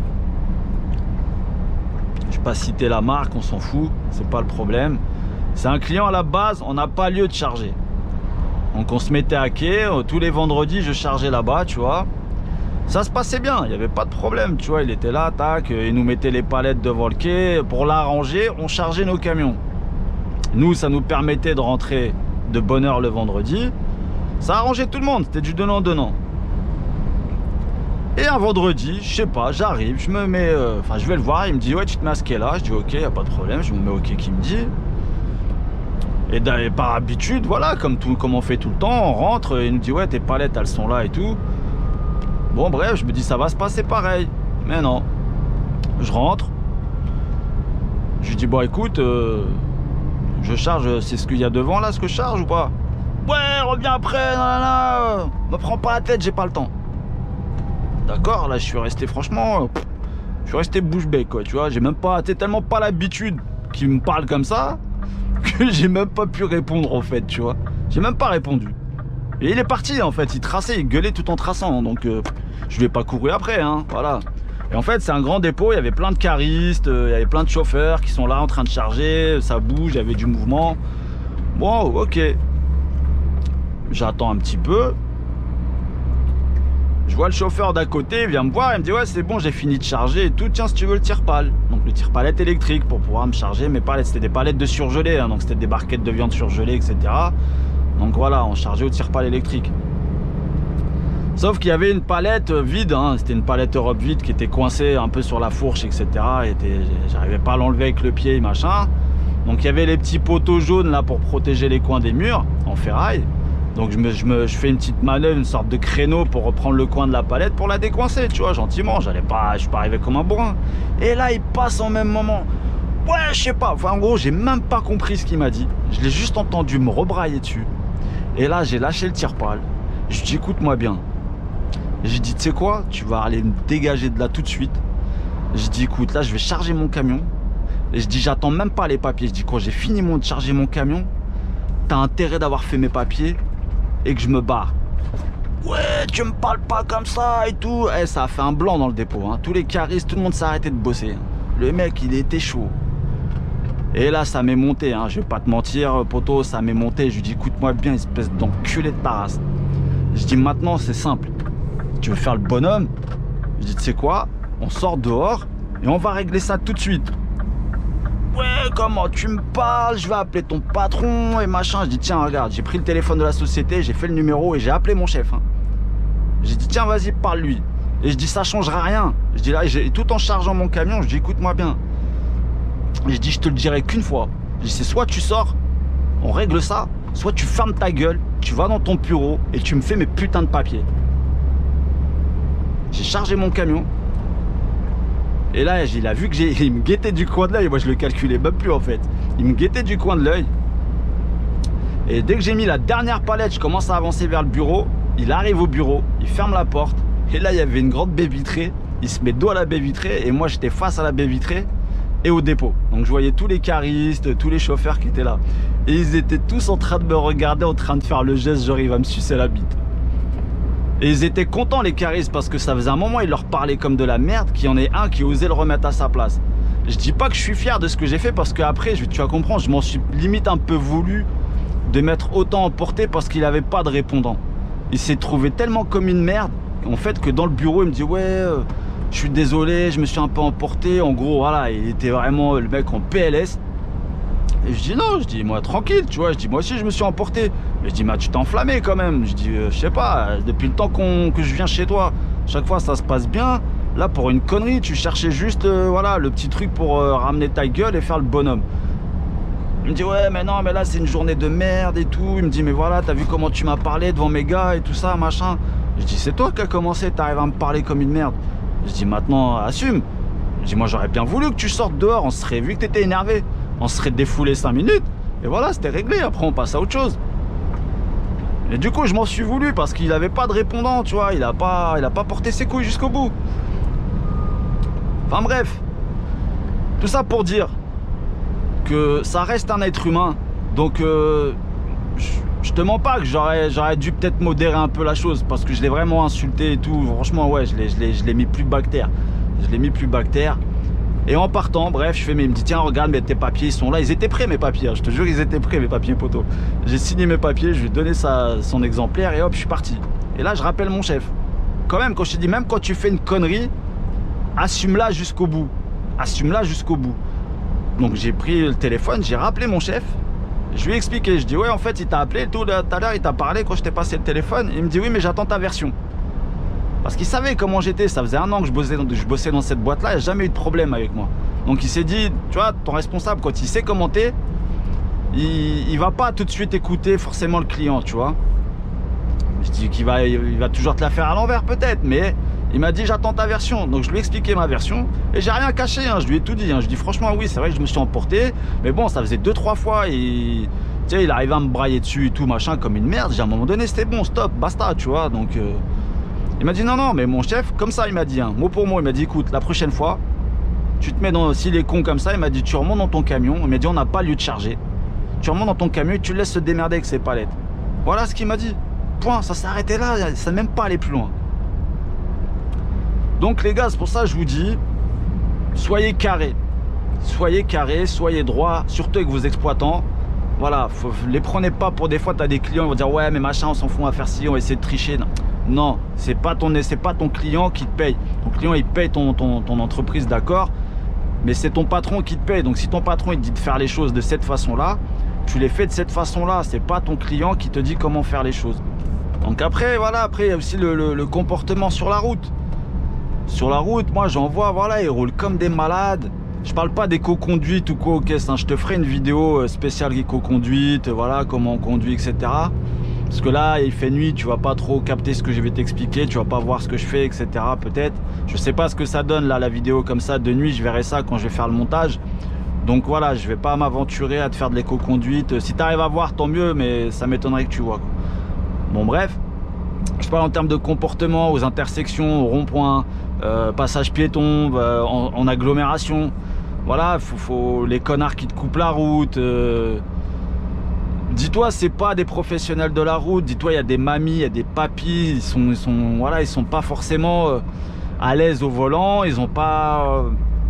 Je ne vais pas citer la marque, on s'en fout, c'est pas le problème. C'est un client à la base, on n'a pas lieu de charger. Donc on se mettait à quai, tous les vendredis je chargeais là-bas, tu vois. Ça se passait bien, il n'y avait pas de problème, tu vois, il était là, tac, il nous mettait les palettes devant le quai, pour l'arranger, on chargeait nos camions. Nous, ça nous permettait de rentrer de bonne heure le vendredi, ça arrangeait tout le monde, c'était du donnant-donnant. Et un vendredi, je sais pas, j'arrive, je me mets, je vais le voir, il me dit, ouais, tu te mets à ce quai-là, je dis, ok, y a pas de problème, je me mets au quai qu'il me dit. Et par habitude, voilà, comme on fait tout le temps, on rentre, il nous dit, ouais, tes palettes, elles sont là et tout. Bon bref, je me dis ça va se passer pareil. Mais non. Je rentre. Je lui dis bon écoute, je charge, c'est ce qu'il y a devant là, ce que je charge ou pas? Ouais, reviens après, non, me prends pas la tête, j'ai pas le temps. D'accord, là je suis resté franchement, je suis resté bouche bée quoi, tu vois, j'ai même pas, t'es tellement pas l'habitude qu'il me parle comme ça, que j'ai même pas pu répondre en fait, tu vois. J'ai même pas répondu. Et il est parti en fait, il traçait, il gueulait tout en traçant, donc je vais pas courir après, hein, voilà. Et en fait c'est un grand dépôt, il y avait plein de caristes, il y avait plein de chauffeurs qui sont là en train de charger, ça bouge, il y avait du mouvement. Bon, ok. J'attends un petit peu. Je vois le chauffeur d'à côté, il vient me voir, il me dit ouais c'est bon, j'ai fini de charger et tout, tiens si tu veux le tire-pale. Donc le tire-palette électrique pour pouvoir me charger mes palettes, c'était des palettes de surgelés, hein, donc c'était des barquettes de viande surgelée, etc. Donc voilà, on chargeait au tire-pale électrique. Sauf qu'il y avait une palette vide, hein, c'était une palette Europe vide qui était coincée un peu sur la fourche, etc. J'arrivais pas à l'enlever avec le pied, machin. Donc il y avait les petits poteaux jaunes là pour protéger les coins des murs en ferraille. Donc je fais une petite manœuvre, une sorte de créneau pour reprendre le coin de la palette pour la décoincer, tu vois, gentiment. Je suis pas arrivé comme un bourrin. Et là, il passe en même moment. Ouais, je sais pas. Enfin, en gros, j'ai même pas compris ce qu'il m'a dit. Je l'ai juste entendu me rebrailler dessus. Et là, j'ai lâché le tire-pale. Je lui dis, écoute-moi bien. J'ai dit, tu sais quoi, tu vas aller me dégager de là tout de suite. J'ai dit, écoute, là, je vais charger mon camion. Et je dis, j'attends même pas les papiers. Je dis, quand j'ai fini de charger mon camion, t'as intérêt d'avoir fait mes papiers et que je me barre. Ouais, tu me parles pas comme ça et tout. Eh, ça a fait un blanc dans le dépôt, hein. Tous les caristes, tout le monde s'est arrêté de bosser. Le mec, il était chaud. Et là, ça m'est monté, hein. Je vais pas te mentir, poto, ça m'est monté. Je lui dis, écoute-moi bien, espèce d'enculé de ta race. Je dis, maintenant, c'est simple. Tu veux faire le bonhomme? Je dis, tu sais quoi? On sort dehors et on va régler ça tout de suite. Ouais, comment tu me parles? Je vais appeler ton patron et machin. Je dis, tiens, regarde, j'ai pris le téléphone de la société, j'ai fait le numéro et j'ai appelé mon chef, hein. J'ai dit, tiens, vas-y, parle-lui. Et je dis, ça changera rien. Je dis, là, tout en chargeant mon camion, je dis, écoute-moi bien. Et je dis, je te le dirai qu'une fois. Je dis, c'est soit tu sors, on règle ça, soit tu fermes ta gueule, tu vas dans ton bureau et tu me fais mes putains de papiers. J'ai chargé mon camion. Et là, il a vu que il me guettait du coin de l'œil. Moi, je le calculais même plus en fait. Il me guettait du coin de l'œil. Et dès que j'ai mis la dernière palette, je commence à avancer vers le bureau. Il arrive au bureau, il ferme la porte. Et là, il y avait une grande baie vitrée. Il se met dos à la baie vitrée. Et moi, j'étais face à la baie vitrée et au dépôt. Donc, je voyais tous les caristes, tous les chauffeurs qui étaient là. Et ils étaient tous en train de me regarder, en train de faire le geste, genre il va me sucer la bite. Et ils étaient contents les caristes parce que ça faisait un moment, ils leur parlaient comme de la merde, qu'il y en ait un qui osait le remettre à sa place. Je dis pas que je suis fier de ce que j'ai fait parce qu'après, tu vas comprendre, je m'en suis limite un peu voulu de m'être autant emporté parce qu'il n'avait pas de répondant. Il s'est trouvé tellement comme une merde, en fait, que dans le bureau, il me dit ouais, je suis désolé, je me suis un peu emporté. En gros, voilà, il était vraiment le mec en PLS. Et je dis non, je dis moi tranquille, tu vois, je dis moi aussi je me suis emporté. Mais je dis tu t'es enflammé quand même. Je dis je sais pas, depuis le temps que je viens chez toi, chaque fois ça se passe bien. Là pour une connerie, tu cherchais juste voilà le petit truc pour ramener ta gueule et faire le bonhomme. Il me dit ouais mais non mais là c'est une journée de merde et tout. Il me dit mais voilà t'as vu comment tu m'as parlé devant mes gars et tout ça machin. Je dis c'est toi qui as commencé, t'arrives à me parler comme une merde. Je dis maintenant assume. Je dis moi j'aurais bien voulu que tu sortes dehors, on serait vu que t'étais énervé. On serait défoulé 5 minutes et voilà c'était réglé, après on passe à autre chose. Et du coup je m'en suis voulu parce qu'il n'avait pas de répondant, tu vois, il a pas porté ses couilles jusqu'au bout. Enfin bref, tout ça pour dire que ça reste un être humain. Donc je te mens pas que j'aurais dû peut-être modérer un peu la chose parce que je l'ai vraiment insulté et tout. Franchement ouais, je l'ai mis plus bactère. Je l'ai mis plus bactère. Et en partant, bref, il me dit tiens regarde mais tes papiers ils sont là, ils étaient prêts mes papiers, hein, je te jure ils étaient prêts mes papiers poteau. J'ai signé mes papiers, je lui ai donné son exemplaire et hop je suis parti. Et là je rappelle mon chef. Quand même quand je te dis même quand tu fais une connerie, assume-la jusqu'au bout. Assume-la jusqu'au bout. Donc j'ai pris le téléphone, j'ai rappelé mon chef, je lui ai expliqué, je dis ouais en fait il t'a appelé tout à l'heure, il t'a parlé quand je t'ai passé le téléphone, il me dit oui mais j'attends ta version. Parce qu'il savait comment j'étais, ça faisait 1 an que je bossais dans cette boîte-là, il n'y a jamais eu de problème avec moi. Donc il s'est dit, tu vois, ton responsable, quand il sait comment t'es, il va pas tout de suite écouter forcément le client, tu vois. Je dis qu'il va toujours te la faire à l'envers peut-être, mais il m'a dit j'attends ta version. Donc je lui ai expliqué ma version et j'ai rien caché, hein, je lui ai tout dit. Hein. Je dis franchement oui, c'est vrai que je me suis emporté, mais bon, ça faisait 2-3 fois et tu sais, il arrivait à me brailler dessus et tout, machin, comme une merde. J'ai à un moment donné, c'était bon, stop, basta, tu vois, donc... Il m'a dit non, mais mon chef, comme ça, il m'a dit, hein, mot pour mot, il m'a dit écoute, la prochaine fois, tu te mets dans, s'il est con comme ça, il m'a dit tu remontes dans ton camion, il m'a dit on n'a pas lieu de charger, tu remontes dans ton camion et tu le laisses se démerder avec ses palettes. Voilà ce qu'il m'a dit, point, ça s'est arrêté là, ça n'a même pas allé plus loin. Donc les gars, c'est pour ça que je vous dis, soyez carrés, soyez droits, surtout avec vos exploitants. Voilà, les prenez pas pour des fois, tu as des clients, ils vont dire ouais mais machin, on s'en fout, on va faire ci, on va essayer de tricher. Non, c'est pas ton client qui te paye. Ton client il paye ton entreprise, d'accord, mais c'est ton patron qui te paye. Donc si ton patron il te dit de faire les choses de cette façon-là, tu les fais de cette façon-là. C'est pas ton client qui te dit comment faire les choses. Donc après, voilà, après il y a aussi le comportement sur la route. Sur la route, moi j'en vois, voilà, ils roulent comme des malades. Je parle pas d'éco-conduite ou quoi aux caisses, hein. Je te ferai une vidéo spéciale éco-conduite, voilà, comment on conduit, etc. Parce que là, il fait nuit, tu vas pas trop capter ce que je vais t'expliquer, tu vas pas voir ce que je fais, etc. Peut-être. Je sais pas ce que ça donne là, la vidéo comme ça de nuit, je verrai ça quand je vais faire le montage. Donc voilà, je vais pas m'aventurer à te faire de l'éco-conduite. Si tu arrives à voir, tant mieux, mais ça m'étonnerait que tu vois, quoi. Bon bref, je parle en termes de comportement, aux intersections, aux ronds-points, passage piéton, en agglomération. Voilà, faut les connards qui te coupent la route. Dis-toi, c'est pas des professionnels de la route. Dis-toi, il y a des mamies, il y a des papis. Ils sont pas forcément à l'aise au volant. Ils ont pas,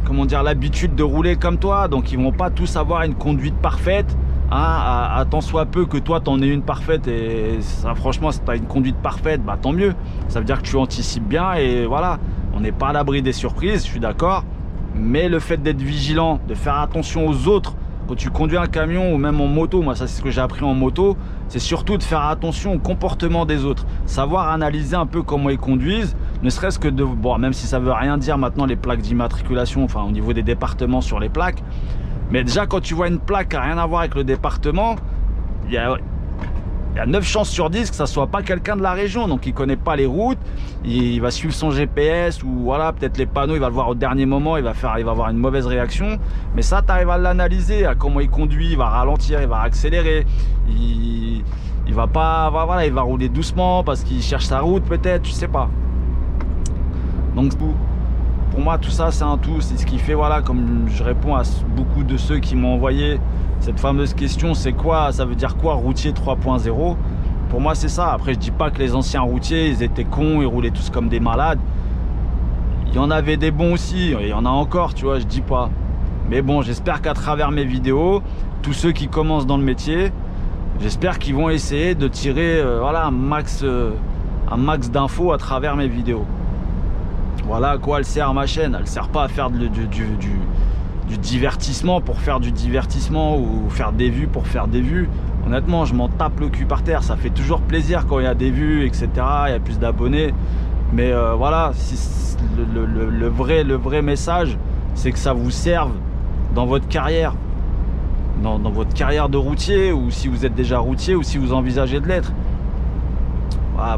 comment dire, l'habitude de rouler comme toi. Donc, ils vont pas tous avoir une conduite parfaite. Hein, à tant soit peu que toi, t'en aies une parfaite. Et ça, franchement, si t'as une conduite parfaite, bah tant mieux. Ça veut dire que tu anticipes bien. Et voilà, on n'est pas à l'abri des surprises. Je suis d'accord. Mais le fait d'être vigilant, de faire attention aux autres. Quand tu conduis un camion ou même en moto, moi ça c'est ce que j'ai appris en moto, c'est surtout de faire attention au comportement des autres. Savoir analyser un peu comment ils conduisent, ne serait-ce que de... Bon, même si ça veut rien dire maintenant les plaques d'immatriculation, enfin au niveau des départements sur les plaques, Mais déjà, quand tu vois une plaque qui n'a rien à voir avec le département, il y a 9 chances sur 10 que ça soit pas quelqu'un de la région, donc il connaît pas les routes, il va suivre son GPS, ou voilà, peut-être les panneaux, il va le voir au dernier moment, il va avoir une mauvaise réaction. Mais ça, tu arrives à l'analyser, à comment il conduit, il va ralentir, il va accélérer, il va pas, voilà, il va rouler doucement parce qu'il cherche sa route peut-être, tu sais pas. Donc pour moi, tout ça, c'est un tout, c'est ce qui fait, voilà, comme je réponds à beaucoup de ceux qui m'ont envoyé cette fameuse question, c'est quoi, ça veut dire quoi routier 3.0? Pour moi, c'est ça. Après, je dis pas que les anciens routiers, ils étaient cons, ils roulaient tous comme des malades. Il y en avait des bons aussi, il y en a encore, tu vois, je dis pas. Mais bon, j'espère qu'à travers mes vidéos, tous ceux qui commencent dans le métier, j'espère qu'ils vont essayer de tirer voilà, un max d'infos à travers mes vidéos. Voilà à quoi elle sert ma chaîne. Elle sert pas à faire du divertissement pour faire du divertissement ou faire des vues pour faire des vues. Honnêtement, je m'en tape le cul par terre. Ça fait toujours plaisir quand il y a des vues, etc. Il y a plus d'abonnés. Mais voilà, si le vrai message, c'est que ça vous serve dans votre carrière. Dans votre carrière de routier, ou si vous êtes déjà routier, ou si vous envisagez de l'être.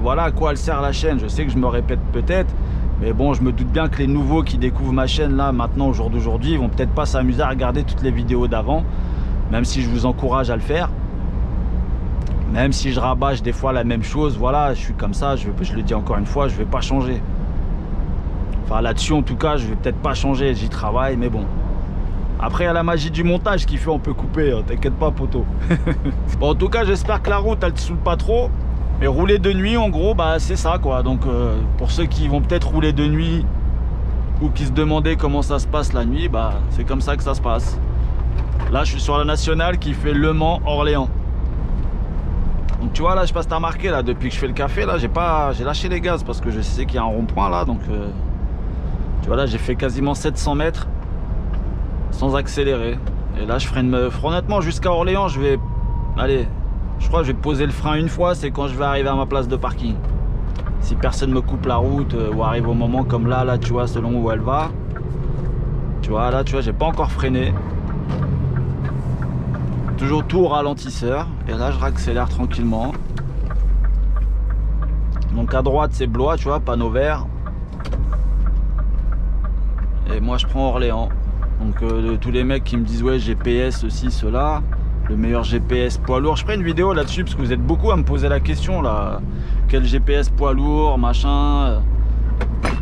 Voilà à quoi elle sert la chaîne. Je sais que je me répète peut-être, mais bon, je me doute bien que les nouveaux qui découvrent ma chaîne là, maintenant, au jour d'aujourd'hui, ils vont peut-être pas s'amuser à regarder toutes les vidéos d'avant, même si je vous encourage à le faire. Même si je rabâche des fois la même chose, voilà, je suis comme ça, je le dis encore une fois, je vais pas changer. Enfin, là-dessus, en tout cas, je vais peut-être pas changer, j'y travaille, mais bon. Après, il y a la magie du montage qui fait on peut couper, hein, t'inquiète pas, poteau. Bon, en tout cas, j'espère que la route, elle te saoule pas trop. Et rouler de nuit, en gros, bah c'est ça quoi. Donc pour ceux qui vont peut-être rouler de nuit ou qui se demandaient comment ça se passe la nuit, bah c'est comme ça que ça se passe. Là, je suis sur la nationale qui fait Le Mans-Orléans. Donc tu vois, là, je sais pas si t'as remarqué, là, depuis que je fais le café, là, j'ai lâché les gaz parce que je sais qu'il y a un rond-point là. Donc tu vois, là, j'ai fait quasiment 700 mètres sans accélérer. Et là, je freine, honnêtement, jusqu'à Orléans, je vais, allez, je crois que je vais poser le frein une fois, c'est quand je vais arriver à ma place de parking. Si personne me coupe la route ou arrive au moment comme là, tu vois, selon où elle va. Tu vois, là, tu vois, j'ai pas encore freiné. Toujours tout au ralentisseur. Et là, je réaccélère tranquillement. Donc à droite, c'est Blois, tu vois, panneau vert. Et moi, je prends Orléans. Donc tous les mecs qui me disent, ouais, GPS, ceci, cela. Le meilleur GPS poids lourd. Je ferai une vidéo là-dessus parce que vous êtes beaucoup à me poser la question là. Quel GPS poids lourd, machin.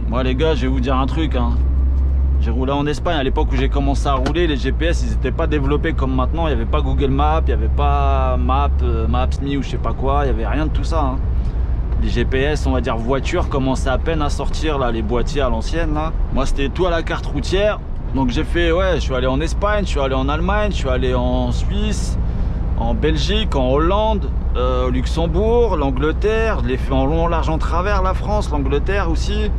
Moi les gars, je vais vous dire un truc. Hein. J'ai roulé en Espagne à l'époque où j'ai commencé à rouler. Les GPS, ils n'étaient pas développés comme maintenant. Il n'y avait pas Google Maps, il n'y avait pas Maps.me ou je sais pas quoi. Il n'y avait rien de tout ça. Hein. Les GPS, on va dire voiture, commençaient à peine à sortir là, les boîtiers à l'ancienne là. Moi, c'était tout à la carte routière. Donc j'ai fait, ouais, je suis allé en Espagne, je suis allé en Allemagne, je suis allé en Suisse, en Belgique, en Hollande, au Luxembourg, l'Angleterre, je l'ai fait en long, large, en travers, la France, l'Angleterre aussi,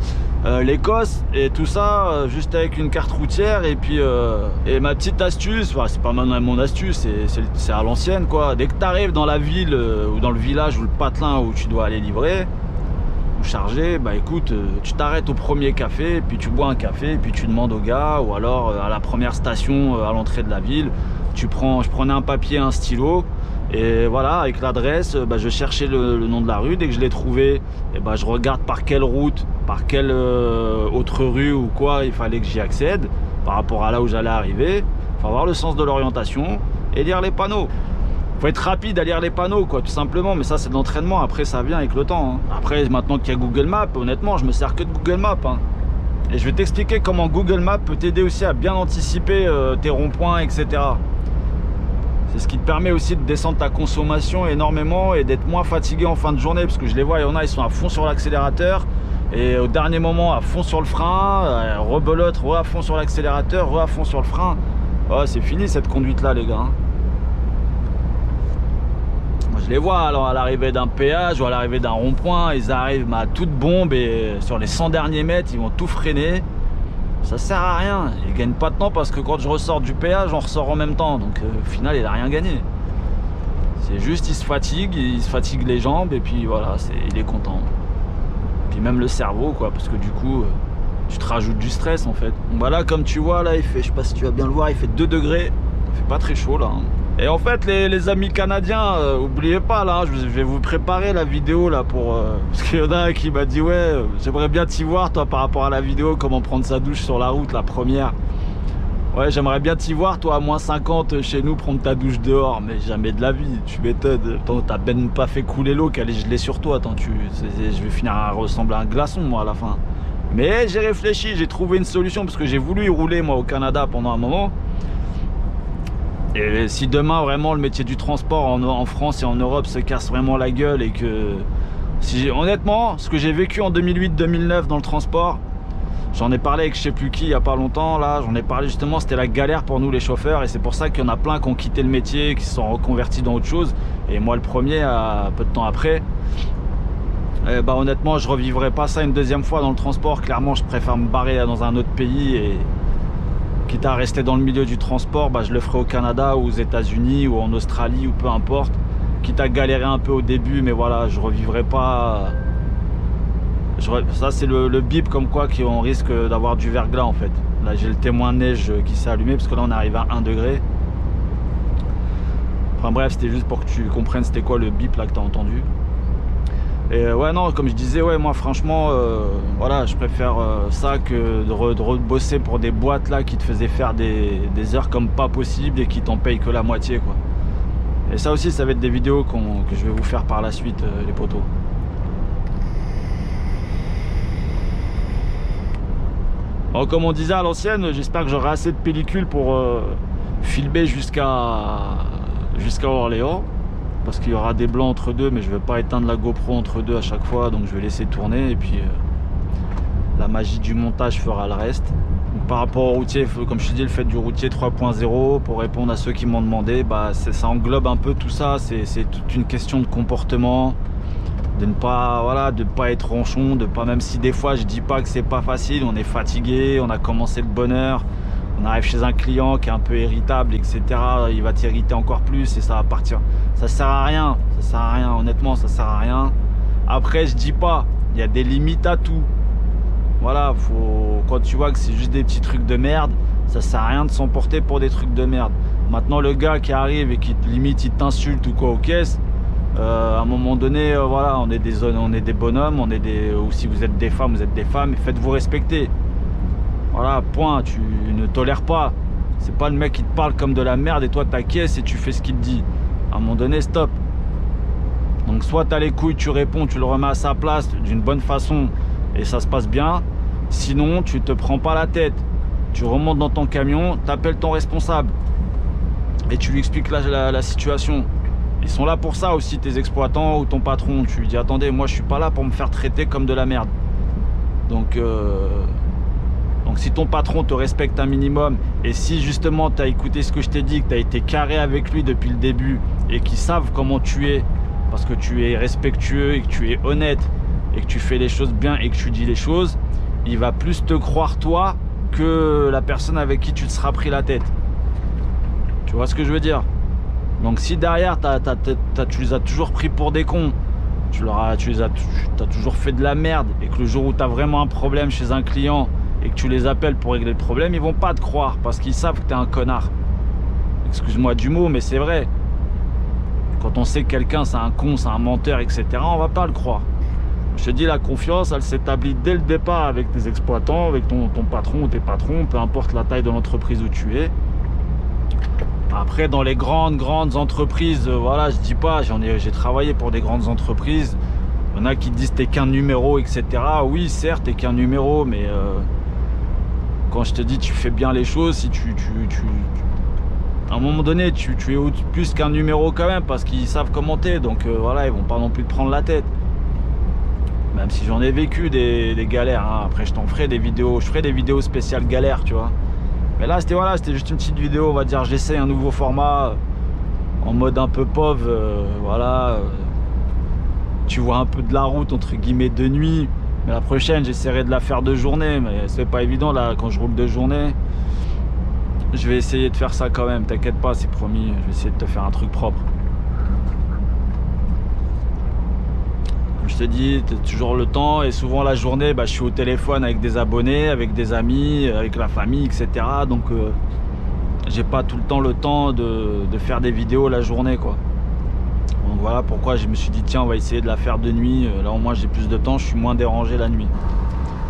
l'Écosse, et tout ça juste avec une carte routière. Et puis et ma petite astuce, enfin, c'est pas mon astuce, c'est à l'ancienne quoi. Dès que tu arrives dans la ville ou dans le village ou le patelin où tu dois aller livrer, chargé, bah écoute, tu t'arrêtes au premier café, puis tu bois un café, et puis tu demandes au gars, ou alors à la première station à l'entrée de la ville, je prenais un papier, un stylo, et voilà, avec l'adresse, bah, je cherchais le nom de la rue. Dès que je l'ai trouvé, et bah, je regarde par quelle route, par quelle autre rue ou quoi il fallait que j'y accède, par rapport à là où j'allais arriver. Il faut avoir le sens de l'orientation et lire les panneaux. Faut être rapide à lire les panneaux quoi, tout simplement, mais ça c'est de l'entraînement, après ça vient avec le temps. Hein. Après, maintenant qu'il y a Google Maps, honnêtement, je me sers que de Google Maps. Hein. Et je vais t'expliquer comment Google Maps peut t'aider aussi à bien anticiper tes ronds-points, etc. C'est ce qui te permet aussi de descendre ta consommation énormément et d'être moins fatigué en fin de journée, parce que je les vois, il y en a, ils sont à fond sur l'accélérateur, et au dernier moment à fond sur le frein, rebelote, à fond sur l'accélérateur, à fond sur le frein. Ouais, c'est fini cette conduite là les gars. Hein. Je les vois alors à l'arrivée d'un péage ou à l'arrivée d'un rond-point, ils arrivent à toute bombe et sur les 100 derniers mètres, ils vont tout freiner. Ça sert à rien, ils gagnent pas de temps parce que quand je ressors du péage, on ressort en même temps. Donc au final, il a rien gagné. C'est juste, il se fatigue les jambes et puis voilà, il est content. Puis même le cerveau quoi, parce que du coup, tu te rajoutes du stress en fait. Donc voilà, comme tu vois là, il fait, je sais pas si tu vas bien le voir, il fait 2 degrés. Il fait pas très chaud là. Et en fait les amis canadiens, oubliez pas là, je vais vous préparer la vidéo là pour parce qu'il y en a un qui m'a dit ouais, j'aimerais bien t'y voir toi par rapport à la vidéo, comment prendre sa douche sur la route, la première. Ouais, j'aimerais bien t'y voir toi à -50 chez nous prendre ta douche dehors, mais jamais de la vie, tu m'étonnes. T'as même pas fait couler l'eau qu'elle est gelée sur toi, attends, je vais finir à ressembler à un glaçon moi à la fin. Mais j'ai réfléchi, j'ai trouvé une solution parce que j'ai voulu y rouler moi au Canada pendant un moment. Et si demain vraiment le métier du transport en France et en Europe se casse vraiment la gueule et que... honnêtement, ce que j'ai vécu en 2008-2009 dans le transport, j'en ai parlé avec je sais plus qui il y a pas longtemps, là, j'en ai parlé justement, c'était la galère pour nous les chauffeurs et c'est pour ça qu'il y en a plein qui ont quitté le métier, qui se sont reconvertis dans autre chose. Et moi le premier, peu de temps après, bah honnêtement je revivrai pas ça une deuxième fois dans le transport. Clairement je préfère me barrer dans un autre pays et... quitte à rester dans le milieu du transport, bah, je le ferai au Canada ou aux États-Unis ou en Australie ou peu importe. Quitte à galérer un peu au début, mais voilà, je revivrai pas. Ça, c'est le bip comme quoi on risque d'avoir du verglas en fait. Là, j'ai le témoin de neige qui s'est allumé parce que là, on arrive à 1 degré. Enfin bref, c'était juste pour que tu comprennes c'était quoi le bip là que tu as entendu. Et ouais non, comme je disais, ouais moi franchement voilà, je préfère ça que de rebosser pour des boîtes là qui te faisaient faire des heures comme pas possible et qui t'en payent que la moitié quoi. Et ça aussi ça va être des vidéos que je vais vous faire par la suite les potos. Bon, comme on disait à l'ancienne, j'espère que j'aurai assez de pellicule pour filmer jusqu'à Orléans. Parce qu'il y aura des blancs entre deux, mais je ne vais pas éteindre la GoPro entre deux à chaque fois, donc je vais laisser tourner et puis la magie du montage fera le reste. Donc, par rapport au routier, comme je te dis, le fait du routier 3.0, pour répondre à ceux qui m'ont demandé, bah, ça englobe un peu tout ça, c'est toute une question de comportement, de ne pas, voilà, de pas être ronchon, de pas, même si des fois je dis pas que c'est pas facile, on est fatigué, on a commencé de bonne heure. On arrive chez un client qui est un peu irritable, etc. Il va t'irriter encore plus et ça va partir. Ça sert à rien. Ça sert à rien. Honnêtement, ça sert à rien. Après, je dis pas. Il y a des limites à tout. Voilà. Quand tu vois que c'est juste des petits trucs de merde, ça sert à rien de s'emporter pour des trucs de merde. Maintenant, le gars qui arrive et qui limite, il t'insulte ou quoi aux caisses, à un moment donné, voilà, on est des bonhommes, ou si vous êtes des femmes, et faites-vous respecter. Voilà, point, tu ne tolères pas. C'est pas le mec qui te parle comme de la merde et toi t'acquiesces et tu fais ce qu'il te dit. À un moment donné, stop. Donc soit t'as les couilles, tu réponds, tu le remets à sa place d'une bonne façon et ça se passe bien. Sinon, tu te prends pas la tête. Tu remontes dans ton camion, t'appelles ton responsable et tu lui expliques la situation. Ils sont là pour ça aussi, tes exploitants ou ton patron. Tu lui dis, attendez, moi je suis pas là pour me faire traiter comme de la merde. Donc si ton patron te respecte un minimum et si justement tu as écouté ce que je t'ai dit, que tu as été carré avec lui depuis le début et qu'ils savent comment tu es parce que tu es respectueux et que tu es honnête et que tu fais les choses bien et que tu dis les choses, il va plus te croire toi que la personne avec qui tu te seras pris la tête. Tu vois ce que je veux dire? Donc si derrière tu les as toujours pris pour des cons, t'as toujours fait de la merde et que le jour où tu as vraiment un problème chez un client et que tu les appelles pour régler le problème, ils vont pas te croire parce qu'ils savent que t'es un connard. Excuse-moi du mot, mais c'est vrai. Quand on sait que quelqu'un c'est un con, c'est un menteur, etc., on va pas le croire. Je te dis, la confiance, elle s'établit dès le départ avec tes exploitants, avec ton patron ou tes patrons, peu importe la taille de l'entreprise où tu es. Après, dans les grandes entreprises, voilà, je dis pas, j'ai travaillé pour des grandes entreprises. Il y en a qui disent t'es qu'un numéro, etc. Oui, certes, t'es qu'un numéro, mais quand je te dis tu fais bien les choses, si à un moment donné tu es plus qu'un numéro quand même parce qu'ils savent comment t'es, donc voilà, ils vont pas non plus te prendre la tête. Même si j'en ai vécu des galères, hein. Après je t'en ferai des vidéos, je ferai des vidéos spéciales galères, tu vois. Mais là c'était juste une petite vidéo, on va dire, j'essaie un nouveau format en mode un peu pauvre, voilà. Tu vois un peu de la route entre guillemets de nuit. Mais la prochaine, j'essaierai de la faire de journée, mais c'est pas évident là quand je roule de journée. Je vais essayer de faire ça quand même, t'inquiète pas, c'est promis, je vais essayer de te faire un truc propre. Comme je te dis, t'as toujours le temps et souvent la journée, bah, je suis au téléphone avec des abonnés, avec des amis, avec la famille, etc. Donc j'ai pas tout le temps de faire des vidéos la journée, quoi. Donc voilà pourquoi je me suis dit tiens, on va essayer de la faire de nuit, là au moins j'ai plus de temps, je suis moins dérangé la nuit.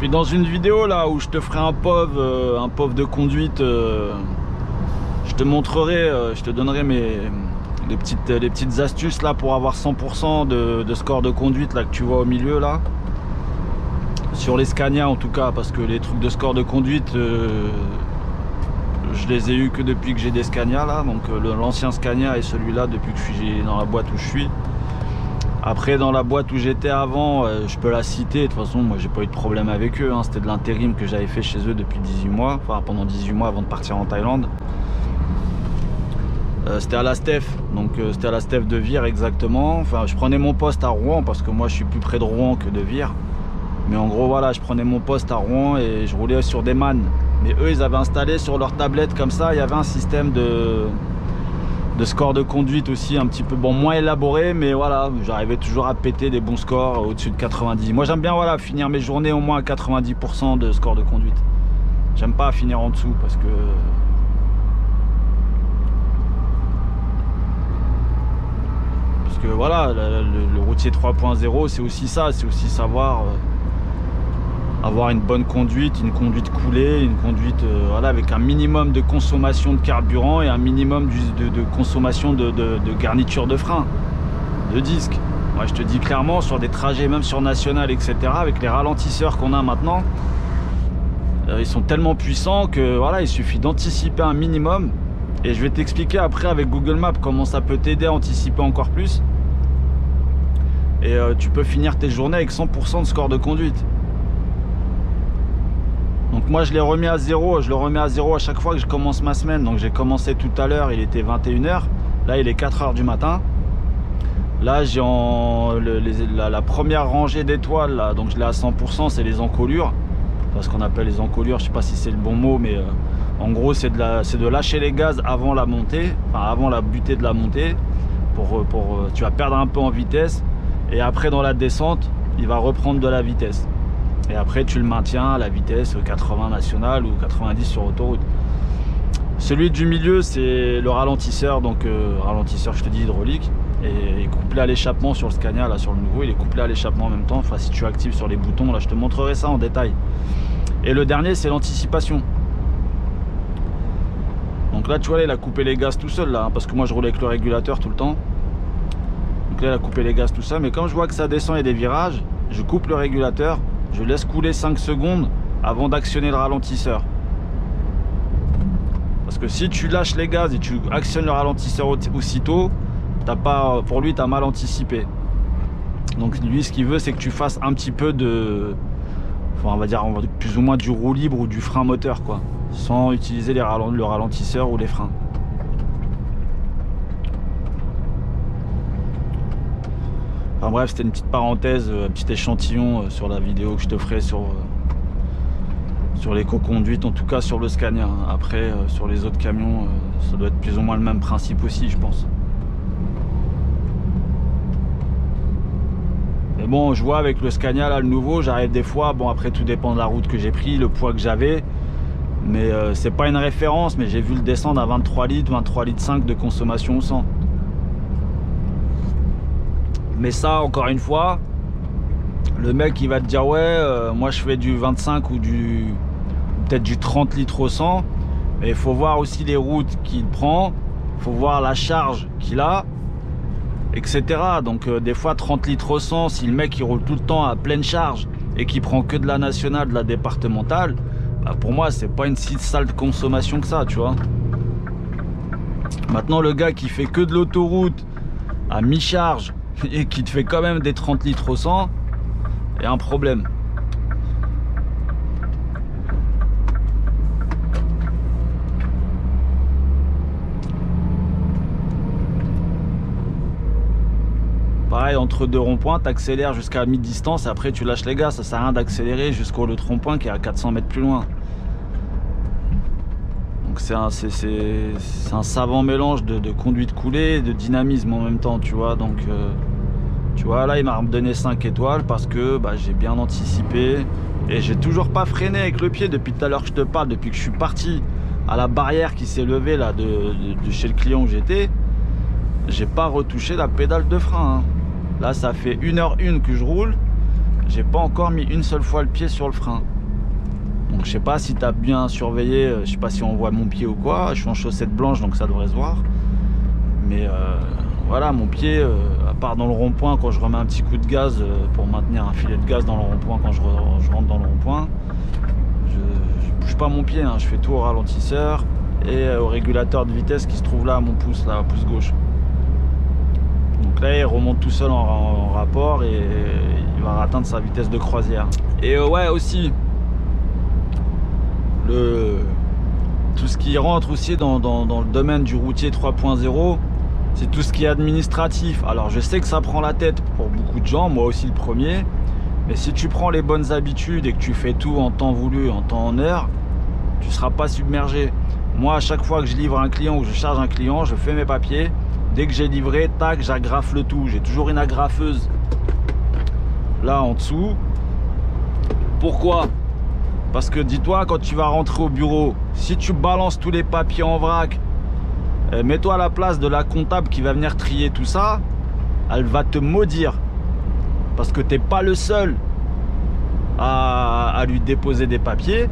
Puis dans une vidéo là où je te ferai un POV de conduite, je te montrerai, je te donnerai les petites astuces là pour avoir 100% de score de conduite là que tu vois au milieu là. Sur les Scania en tout cas, parce que les trucs de score de conduite, je les ai eu que depuis que j'ai des Scania là, donc l'ancien Scania et celui-là depuis que je suis dans la boîte où je suis. Après dans la boîte où j'étais avant, je peux la citer, de toute façon moi j'ai pas eu de problème avec eux, hein. C'était de l'intérim que j'avais fait chez eux depuis 18 mois, enfin pendant 18 mois avant de partir en Thaïlande. C'était à la Steph, donc c'était à la Steph de Vire exactement. Enfin je prenais mon poste à Rouen parce que moi je suis plus près de Rouen que de Vire. Mais en gros voilà, je prenais mon poste à Rouen et je roulais sur des MAN. Mais eux ils avaient installé sur leur tablette comme ça, il y avait un système de score de conduite aussi un petit peu bon, moins élaboré, mais voilà, j'arrivais toujours à péter des bons scores au-dessus de 90. Moi j'aime bien voilà, finir mes journées au moins à 90% de score de conduite. J'aime pas finir en dessous parce que voilà, le routier 3.0 c'est aussi ça, c'est aussi savoir avoir une bonne conduite, une conduite coulée, une conduite voilà, avec un minimum de consommation de carburant et un minimum de consommation de garniture de frein, de disque. Moi je te dis clairement, sur des trajets même sur national etc, avec les ralentisseurs qu'on a maintenant, ils sont tellement puissants que voilà, il suffit d'anticiper un minimum. Et je vais t'expliquer après avec Google Maps comment ça peut t'aider à anticiper encore plus. Et tu peux finir tes journées avec 100% de score de conduite. Donc moi je l'ai remis à zéro, je le remets à zéro à chaque fois que je commence ma semaine. Donc j'ai commencé tout à l'heure, il était 21h, là il est 4h du matin. Là j'ai la première rangée d'étoiles, donc je l'ai à 100%, c'est les encolures. Enfin ce qu'on appelle les encolures, je sais pas si c'est le bon mot, mais en gros c'est de lâcher les gaz avant la montée, enfin avant la butée de la montée. Tu vas perdre un peu en vitesse. Et après dans la descente, il va reprendre de la vitesse. Et après tu le maintiens à la vitesse 80 nationale ou 90 sur autoroute. Celui du milieu c'est le ralentisseur, donc ralentisseur je te dis hydraulique. Et couplé à l'échappement sur le Scania, là sur le nouveau, il est couplé à l'échappement en même temps. Enfin si tu actives sur les boutons, là je te montrerai ça en détail. Et le dernier c'est l'anticipation. Donc là tu vois, il a coupé les gaz tout seul là, hein, parce que moi je roule avec le régulateur tout le temps. Donc là il a coupé les gaz tout ça, mais comme je vois que ça descend et des virages, je coupe le régulateur, je laisse couler 5 secondes avant d'actionner le ralentisseur. Parce que si tu lâches les gaz et tu actionnes le ralentisseur aussitôt, pour lui tu as mal anticipé. Donc lui ce qu'il veut c'est que tu fasses un petit peu de, enfin, on va dire plus ou moins du roue libre ou du frein moteur quoi, sans utiliser le ralentisseur ou les freins. Enfin bref, c'était une petite parenthèse, un petit échantillon sur la vidéo que je te ferai sur l'éco-conduite, en tout cas sur le Scania. Après, sur les autres camions, ça doit être plus ou moins le même principe aussi, je pense. Mais bon, je vois avec le Scania, là, le nouveau, j'arrive des fois, bon après tout dépend de la route que j'ai pris, le poids que j'avais, mais c'est pas une référence, mais j'ai vu le descendre à 23 litres, 23 litres 5 de consommation au 100. Mais ça, encore une fois, le mec il va te dire ouais, moi je fais du 25 ou peut-être du 30 litres au 100, mais il faut voir aussi les routes qu'il prend, il faut voir la charge qu'il a, etc. Donc des fois 30 litres au 100, si le mec il roule tout le temps à pleine charge et qu'il prend que de la nationale, de la départementale, bah pour moi c'est pas une si sale consommation que ça, tu vois. Maintenant le gars qui fait que de l'autoroute à mi-charge et qui te fait quand même des 30 litres au 100, il y a un problème. Pareil, entre deux ronds-points, tu accélères jusqu'à mi-distance et après tu lâches les gaz. Ça sert à rien d'accélérer jusqu'au l'autre rond-point qui est à 400 mètres plus loin. Donc c'est un savant mélange de conduite coulée et de dynamisme en même temps, tu vois. Donc tu vois, là il m'a donné 5 étoiles parce que bah, j'ai bien anticipé et j'ai toujours pas freiné avec le pied depuis tout à l'heure que je te parle, depuis que je suis parti à la barrière qui s'est levée là de chez le client où j'étais, j'ai pas retouché la pédale de frein, hein. Là ça fait 1h01 que je roule, j'ai pas encore mis une seule fois le pied sur le frein. Donc je sais pas si tu as bien surveillé, je sais pas si on voit mon pied ou quoi. Je suis en chaussettes blanches donc ça devrait se voir. Mais voilà, mon pied, à part dans le rond-point quand je remets un petit coup de gaz pour maintenir un filet de gaz dans le rond-point quand je rentre dans le rond-point, je bouge pas mon pied, hein. Je fais tout au ralentisseur et au régulateur de vitesse qui se trouve là à mon pouce, là, pouce gauche. Donc là il remonte tout seul en rapport et il va atteindre sa vitesse de croisière. Et ouais aussi, tout ce qui rentre aussi dans le domaine du routier 3.0, c'est tout ce qui est administratif. Alors je sais que ça prend la tête pour beaucoup de gens, moi aussi le premier, mais si tu prends les bonnes habitudes et que tu fais tout en temps voulu, en temps en heure, tu ne seras pas submergé. Moi à chaque fois que je livre un client ou que je charge un client, je fais mes papiers. Dès que j'ai livré, tac, j'agrafe le tout. J'ai toujours une agrafeuse là en dessous. Pourquoi? Parce que dis-toi, quand tu vas rentrer au bureau, si tu balances tous les papiers en vrac, mets-toi à la place de la comptable qui va venir trier tout ça, elle va te maudire. Parce que t'es pas le seul à lui déposer des papiers.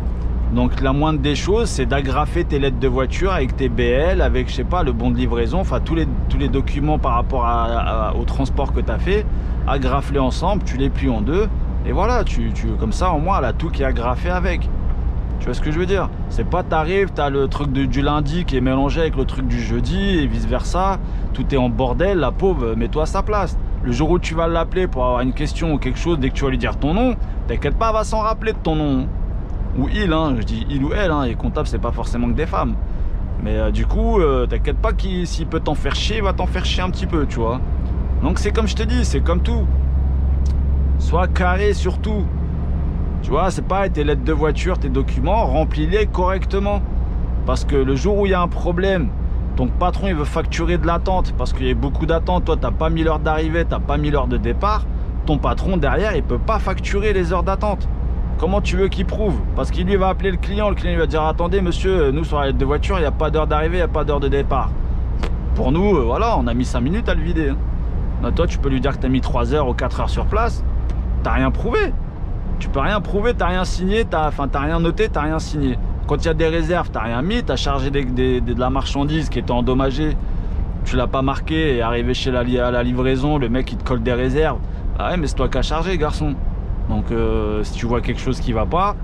Donc la moindre des choses, c'est d'agrafer tes lettres de voiture avec tes BL, avec je sais pas, le bon de livraison, enfin tous les documents par rapport au transport que tu as fait, agrafe-les ensemble, tu les plies en deux, et voilà, comme ça au moins elle a tout qui est agrafé avec. Tu vois ce que je veux dire? C'est pas t'arrives, t'as le truc du lundi qui est mélangé avec le truc du jeudi et vice versa, tout est en bordel, la pauvre, mets-toi à sa place. Le jour où tu vas l'appeler pour avoir une question ou quelque chose, dès que tu vas lui dire ton nom, t'inquiète pas, elle va s'en rappeler de ton nom. Ou il, hein, je dis il ou elle, hein, et comptable c'est pas forcément que des femmes. Mais du coup, t'inquiète pas s'il peut t'en faire chier, il va t'en faire chier un petit peu, tu vois. Donc c'est comme je te dis, c'est comme tout. Sois carré sur tout. Tu vois, c'est pas tes lettres de voiture, tes documents, remplis-les correctement. Parce que le jour où il y a un problème, ton patron il veut facturer de l'attente, parce qu'il y a beaucoup d'attente, toi t'as pas mis l'heure d'arrivée, t'as pas mis l'heure de départ, ton patron derrière il peut pas facturer les heures d'attente. Comment tu veux qu'il prouve? Parce qu'il lui va appeler le client il va dire attendez monsieur, nous sur la lettre de voiture il n'y a pas d'heure d'arrivée, il n'y a pas d'heure de départ. Pour nous, voilà, on a mis 5 minutes à le vider, hein. Là, toi tu peux lui dire que tu as mis 3 heures ou 4 heures sur place, t'as rien prouvé. Tu peux rien prouver, t'as rien signé, t'as rien noté, t'as rien signé. Quand il y a des réserves, t'as rien mis, t'as chargé de la marchandise qui était endommagée, tu l'as pas marqué et arrivé à la livraison, le mec il te colle des réserves. Ah ouais mais c'est toi qui as chargé garçon. Donc si tu vois quelque chose qui va pas,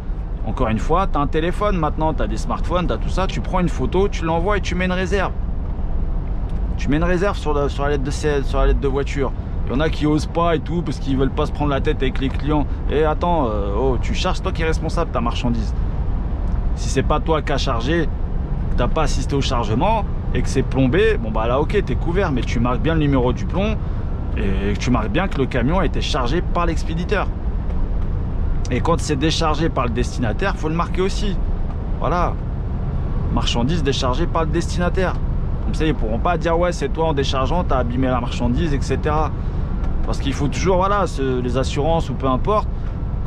encore une fois, tu as un téléphone maintenant, tu as des smartphones, tu as tout ça, tu prends une photo, tu l'envoies et tu mets une réserve. Tu mets une réserve sur la lettre de voiture. Il y en a qui osent pas et tout parce qu'ils veulent pas se prendre la tête avec les clients. Et attends, oh, tu charges, toi qui es responsable de ta marchandise. Si c'est pas toi qui as chargé, que t'as pas assisté au chargement et que c'est plombé, bon bah là ok, t'es couvert, mais tu marques bien le numéro du plomb et tu marques bien que le camion a été chargé par l'expéditeur. Et quand c'est déchargé par le destinataire, faut le marquer aussi. Voilà. Marchandise déchargée par le destinataire. Comme ça, ils pourront pas dire ouais, c'est toi en déchargeant, t'as abîmé la marchandise, etc. Parce qu'il faut toujours, voilà, les assurances ou peu importe,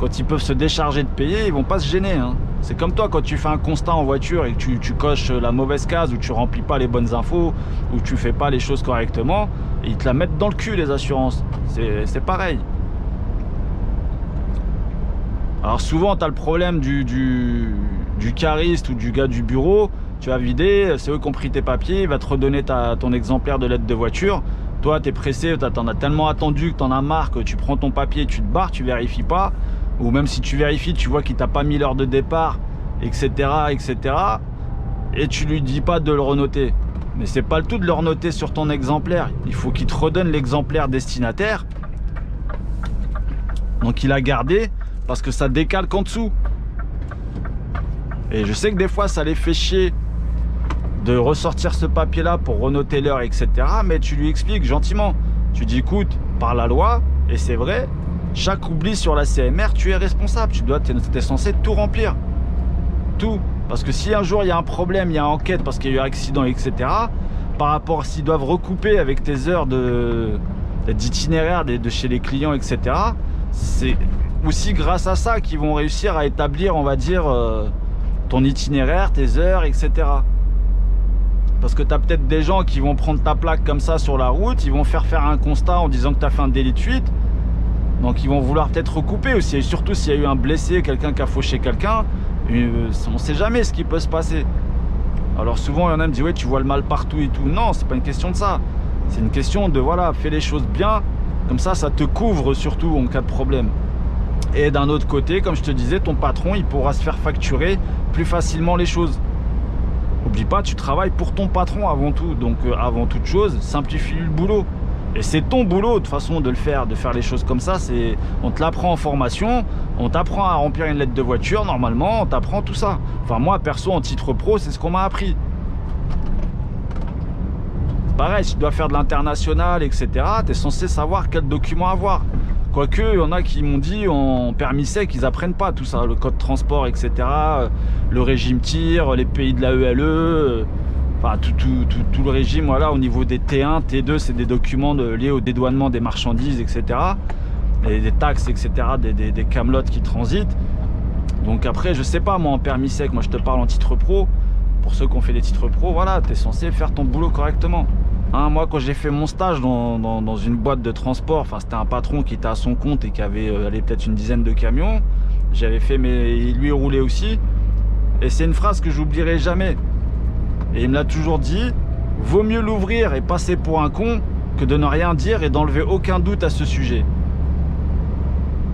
quand ils peuvent se décharger de payer, ils vont pas se gêner, hein. C'est comme toi quand tu fais un constat en voiture et que tu coches la mauvaise case ou tu remplis pas les bonnes infos ou tu fais pas les choses correctement, et ils te la mettent dans le cul les assurances. C'est pareil. Alors souvent tu as le problème du cariste ou du gars du bureau, tu vas vider, c'est eux qui ont pris tes papiers, il va te redonner ton exemplaire de lettre de voiture. Toi tu es pressé, t'en as tellement attendu que tu en as marre que tu prends ton papier, tu te barres, tu vérifies pas. Ou même si tu vérifies, tu vois qu'il t'a pas mis l'heure de départ, etc., etc. Et tu lui dis pas de le renoter. Mais c'est pas le tout de le renoter sur ton exemplaire. Il faut qu'il te redonne l'exemplaire destinataire. Donc il a gardé parce que ça décalque en dessous. Et je sais que des fois ça les fait chier de ressortir ce papier là pour renoter l'heure, etc. Mais tu lui expliques gentiment. Tu dis écoute, par la loi, et c'est vrai, chaque oubli sur la CMR, tu es responsable. Tu es censé tout remplir. Tout. Parce que si un jour il y a un problème, il y a une enquête parce qu'il y a eu un accident, etc. Par rapport à s'ils doivent recouper avec tes heures d'itinéraire de chez les clients, etc. C'est aussi grâce à ça qu'ils vont réussir à établir, on va dire, ton itinéraire, tes heures, etc. Parce que tu as peut-être des gens qui vont prendre ta plaque comme ça sur la route, ils vont faire un constat en disant que tu as fait un délit de fuite. Donc ils vont vouloir peut-être recouper aussi, et surtout s'il y a eu un blessé, quelqu'un qui a fauché quelqu'un, on ne sait jamais ce qui peut se passer. Alors souvent il y en a qui me disent ouais tu vois le mal partout et tout. Non, c'est pas une question de ça. C'est une question de voilà, fais les choses bien, comme ça te couvre surtout en cas de problème. Et d'un autre côté, comme je te disais, ton patron il pourra se faire facturer plus facilement les choses. N'oublie pas, tu travailles pour ton patron avant tout, donc avant toute chose, simplifie le boulot. Et c'est ton boulot de toute façon de faire les choses comme ça. On te l'apprend en formation, on t'apprend à remplir une lettre de voiture normalement, on t'apprend tout ça. Enfin moi perso en titre pro, c'est ce qu'on m'a appris. Pareil, si tu dois faire de l'international, etc., tu es censé savoir quel document avoir. Quoique, il y en a qui m'ont dit en permis sec, ils apprennent pas tout ça, le code transport, etc., le régime tir, les pays de la ELE, enfin tout le régime, voilà, au niveau des T1, T2, c'est des documents liés au dédouanement des marchandises, etc., et des taxes, etc., des camelotes qui transitent. Donc après, je sais pas, moi en permis sec, moi je te parle en titre pro. Pour ceux qui ont fait des titres pro, voilà, tu es censé faire ton boulot correctement. Hein, moi, quand j'ai fait mon stage dans une boîte de transport, enfin c'était un patron qui était à son compte et qui avait peut-être une dizaine de camions. J'avais fait, mais il lui roulait aussi. Et c'est une phrase que j'oublierai jamais. Et il me l'a toujours dit, vaut mieux l'ouvrir et passer pour un con que de ne rien dire et d'enlever aucun doute à ce sujet.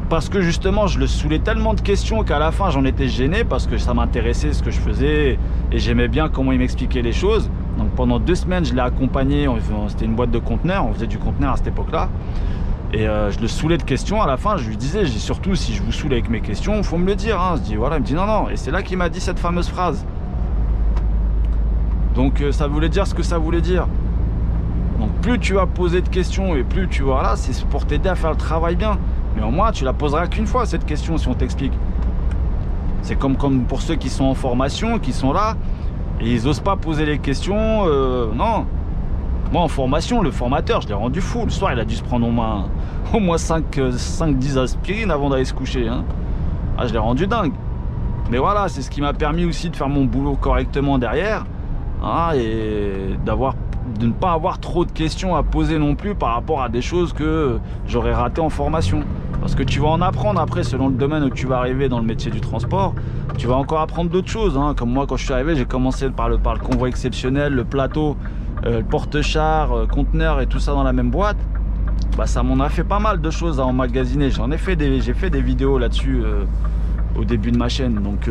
Parce que justement, je le saoulais tellement de questions qu'à la fin, j'en étais gêné parce que ça m'intéressait ce que je faisais et j'aimais bien comment il m'expliquait les choses. Donc pendant 2 semaines, je l'ai accompagné, c'était une boîte de conteneurs, on faisait du conteneur à cette époque-là. Et je le saoulais de questions. À la fin, je lui disais, surtout si je vous saoule avec mes questions, il faut me le dire. Hein. Je dis, voilà, il me dit non. Et c'est là qu'il m'a dit cette fameuse phrase. Donc ça voulait dire ce que ça voulait dire. Donc plus tu vas poser de questions et plus tu vas là, c'est pour t'aider à faire le travail bien. Mais au moins, tu la poseras qu'une fois cette question si on t'explique. C'est comme pour ceux qui sont en formation, qui sont là, et ils osent pas poser les questions. Non. Moi, en formation, le formateur, je l'ai rendu fou. Le soir, il a dû se prendre au moins 5-10 aspirines avant d'aller se coucher. Hein. Ah, je l'ai rendu dingue. Mais voilà, c'est ce qui m'a permis aussi de faire mon boulot correctement derrière. Hein, et de ne pas avoir trop de questions à poser non plus par rapport à des choses que j'aurais ratées en formation. Parce que tu vas en apprendre après, selon le domaine où tu vas arriver dans le métier du transport, tu vas encore apprendre d'autres choses. Hein. Comme moi, quand je suis arrivé, j'ai commencé par le convoi exceptionnel, le plateau, le porte-char, conteneur et tout ça dans la même boîte. Bah, ça m'en a fait pas mal de choses à emmagasiner. J'ai fait des vidéos là-dessus au début de ma chaîne. Donc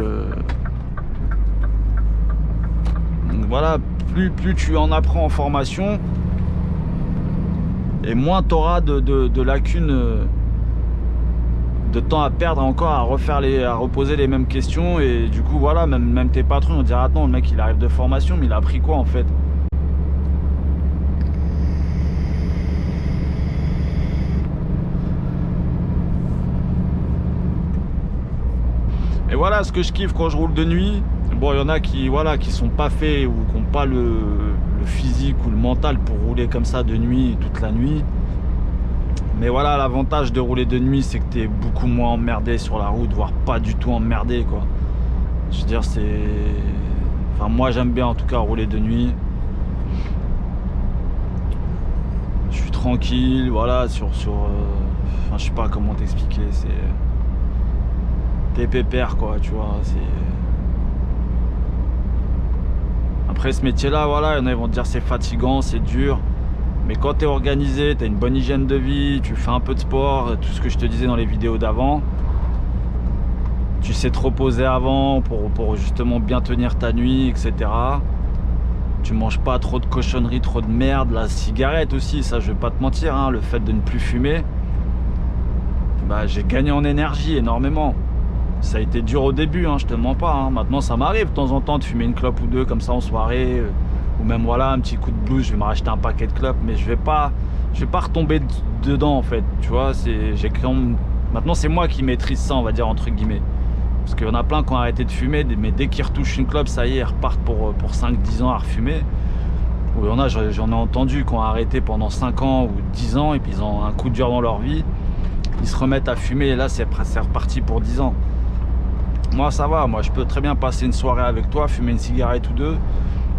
voilà, plus tu en apprends en formation, et moins tu auras de lacunes, de temps à perdre encore à reposer les mêmes questions. Et du coup voilà, même tes patrons vont dire attends, le mec il arrive de formation mais il a appris quoi en fait? Et voilà ce que je kiffe quand je roule de nuit. Bon, il y en a qui sont pas faits ou qui n'ont pas le physique ou le mental pour rouler comme ça de nuit, toute la nuit. Mais voilà, l'avantage de rouler de nuit, c'est que tu es beaucoup moins emmerdé sur la route, voire pas du tout emmerdé, quoi. Je veux dire, enfin, moi, j'aime bien, en tout cas, rouler de nuit. Je suis tranquille, voilà, enfin, je sais pas comment t'expliquer, t'es pépère, quoi, tu vois, Après, ce métier-là, voilà, il y en a qui vont te dire c'est fatigant, c'est dur. Mais quand tu es organisé, tu as une bonne hygiène de vie, tu fais un peu de sport, tout ce que je te disais dans les vidéos d'avant. Tu sais te reposer avant pour justement bien tenir ta nuit, etc. Tu manges pas trop de cochonneries, trop de merde. La cigarette aussi, ça je vais pas te mentir, hein, le fait de ne plus fumer, bah, j'ai gagné en énergie énormément. Ça a été dur au début, hein, je te mens pas. Hein. Maintenant, ça m'arrive de temps en temps de fumer une clope ou deux comme ça en soirée, ou même voilà un petit coup de blues. Je vais me racheter un paquet de clopes, mais je vais pas retomber dedans en fait. Tu vois, maintenant c'est moi qui maîtrise ça, on va dire entre guillemets. Parce qu'il y en a plein qui ont arrêté de fumer, mais dès qu'ils retouchent une clope, ça y est, ils repartent pour 5-10 ans à refumer. Ou il y en a, j'en ai entendu qui ont arrêté pendant 5 ans ou 10 ans et puis ils ont un coup dur dans leur vie. Ils se remettent à fumer et là c'est reparti pour 10 ans. Moi ça va, moi je peux très bien passer une soirée avec toi, fumer une cigarette ou deux.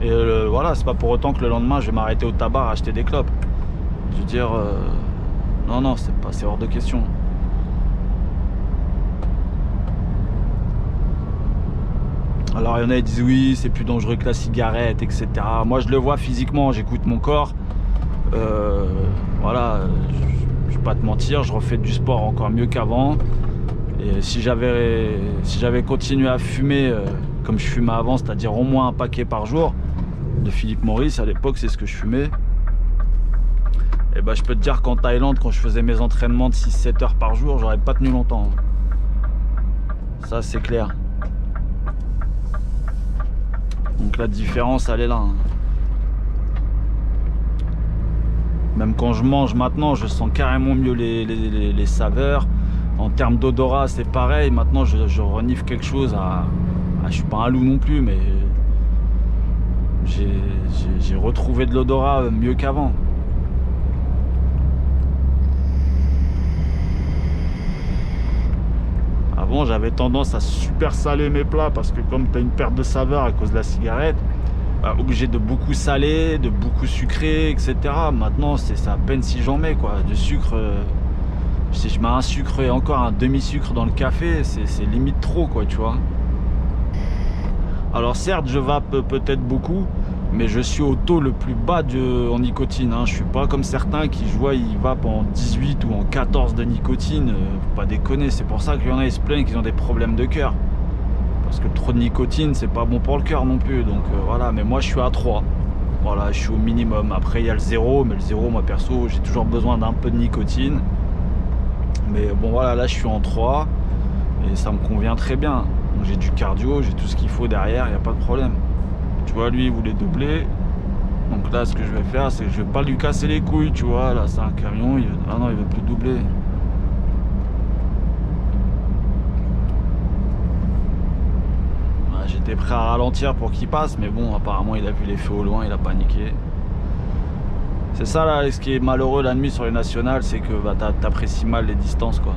Et voilà, c'est pas pour autant que le lendemain je vais m'arrêter au tabac à acheter des clopes. Je veux dire, non, non, c'est hors de question. Alors il y en a qui disent oui, c'est plus dangereux que la cigarette, etc. Moi je le vois physiquement, j'écoute mon corps. Voilà, je vais pas te mentir, je refais du sport encore mieux qu'avant. Et si j'avais continué à fumer comme je fumais avant, c'est-à-dire au moins un paquet par jour de Philip Morris, à l'époque c'est ce que je fumais, et ben je peux te dire qu'en Thaïlande, quand je faisais mes entraînements de 6-7 heures par jour, j'aurais pas tenu longtemps. Ça c'est clair. Donc la différence elle est là, hein. Même quand je mange maintenant, je sens carrément mieux les saveurs. En termes d'odorat, c'est pareil. Maintenant, je renifle quelque chose je suis pas un loup non plus, mais j'ai retrouvé de l'odorat mieux qu'avant. Avant, j'avais tendance à super saler mes plats parce que comme tu as une perte de saveur à cause de la cigarette, obligé de beaucoup saler, de beaucoup sucrer, etc. Maintenant, c'est à peine si j'en mets, quoi. Du sucre, si je mets un sucre et encore un demi-sucre dans le café, c'est limite trop, quoi, tu vois. Alors certes, je vape peut-être beaucoup, mais je suis au taux le plus bas en nicotine, hein. Je suis pas comme certains qui, je vois, ils vapent en 18 ou en 14 de nicotine. Faut pas déconner, c'est pour ça qu'il y en a, ils se plaignent qu'ils ont des problèmes de cœur. Parce que trop de nicotine, c'est pas bon pour le cœur non plus. Donc voilà, mais moi je suis à 3. Voilà, je suis au minimum. Après il y a le 0, mais le 0, moi perso, j'ai toujours besoin d'un peu de nicotine. Mais bon voilà, là je suis en 3 et ça me convient très bien. Donc j'ai du cardio, j'ai tout ce qu'il faut derrière, il n'y a pas de problème. Tu vois, lui il voulait doubler. Donc là ce que je vais faire, c'est que je vais pas lui casser les couilles, tu vois. Là c'est un camion, ah non, il veut plus doubler. J'étais prêt à ralentir pour qu'il passe, mais bon, apparemment il a vu les feux au loin, il a paniqué. C'est ça là, ce qui est malheureux la nuit sur les nationales, c'est que bah, t'apprécies mal les distances, quoi.